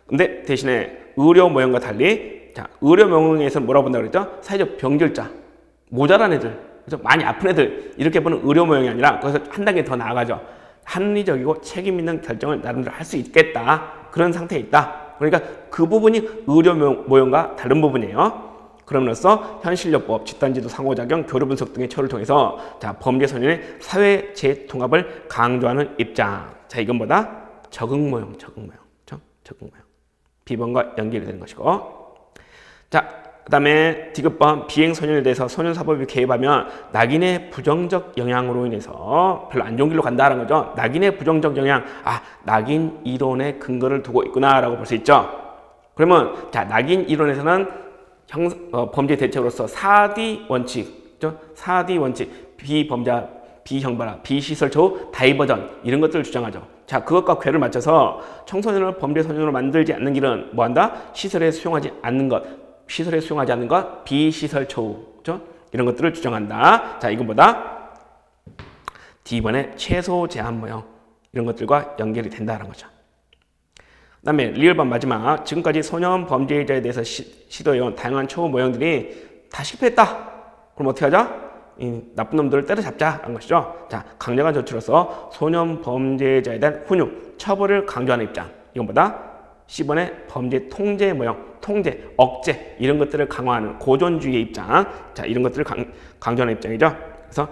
근데 대신에 의료 모형과 달리 자, 의료 모형에서는 뭐라고 본다고 그랬죠? 사회적 병질자, 모자란 애들, 그렇죠? 많이 아픈 애들 이렇게 보는 의료 모형이 아니라 거기서 한 단계 더 나아가죠. 합리적이고 책임 있는 결정을 나름대로 할 수 있겠다. 그런 상태에 있다. 그러니까 그 부분이 의료 모형과 다른 부분이에요. 그럼으로써 현실요법, 집단지도 상호작용, 교류 분석 등의 처를 통해서 자, 범죄소년의 사회 재통합을 강조하는 입장. 자, 이건 뭐다? 적응 모형. B번과 연결이 되는 것이고. 자, 그 다음에 D급번 비행소년에 대해서 소년사법이 개입하면 낙인의 부정적 영향으로 인해서 별로 안 좋은 길로 간다는 거죠. 낙인의 부정적 영향, 낙인 이론의 근거를 두고 있구나라고 볼 수 있죠. 그러면 자, 낙인 이론에서는 범죄 대책으로서 4D 원칙, 그죠? 4D 원칙, 비범죄, 비형벌화, 비시설 처우, 다이버전 이런 것들을 주장하죠. 자, 그것과 궤를 맞춰서 청소년을 범죄소년으로 만들지 않는 길은 뭐한다? 시설에 수용하지 않는 것. 비시설 처우, 그죠? 이런 것들을 주장한다. 자, 이건 뭐다? D번의 최소 제한 모형 이런 것들과 연결이 된다는 거죠. 그 다음에 리을번 마지막 지금까지 소년 범죄자에 대해서 시도해온 다양한 처우 모형들이 다 실패했다. 그럼 어떻게 하자? 이 나쁜 놈들을 때려잡자 라는 것이죠. 자, 강력한 조치로서 소년 범죄자에 대한 훈육, 처벌을 강조하는 입장. 이건 뭐다? C번의 범죄 통제 모형, 통제, 억제 이런 것들을 강화하는 고존주의의 입장. 자, 이런 것들을 강조하는 입장이죠. 그래서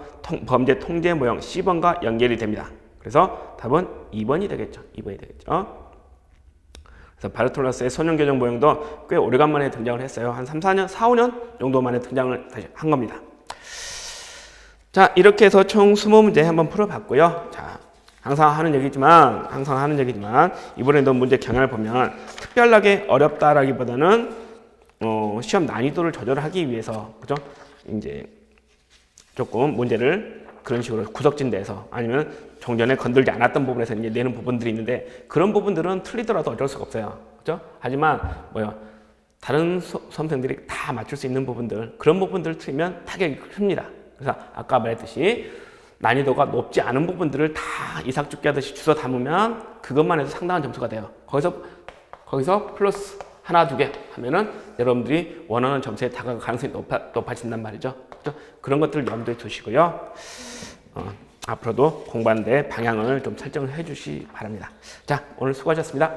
범죄 통제 모형 C번과 연결이 됩니다. 그래서 답은 2번이 되겠죠. 2번이 되겠죠. 그래서 바르톨라스의 소년 교정 모형도 꽤 오래간만에 등장을 했어요. 한 4, 5년 정도 만에 등장을 다시 한 겁니다. 자, 이렇게 해서 총 20문제 한번 풀어봤고요. 자, 항상 하는 얘기지만 이번에도 문제 경향을 보면 특별하게 어렵다라기보다는 시험 난이도를 조절하기 위해서 그죠? 이제 조금 문제를 그런 식으로 구석진대에서 아니면 종전에 건들지 않았던 부분에서 이제 내는 부분들이 있는데 그런 부분들은 틀리더라도 어쩔 수가 없어요. 그죠? 하지만 다른 수험생들이 다 맞출 수 있는 부분들 그런 부분들을 틀리면 타격이 큽니다. 그래서 아까 말했듯이 난이도가 높지 않은 부분들을 다 이삭죽기 하듯이 주워 담으면 그것만 해도 상당한 점수가 돼요. 거기서 플러스 하나, 두 개 하면은 여러분들이 원하는 점수에 다가갈 가능성이 높아진단 말이죠. 그런 것들을 염두에 두시고요. 앞으로도 공부하는데 방향을 좀 설정을 해주시 바랍니다. 자, 오늘 수고하셨습니다.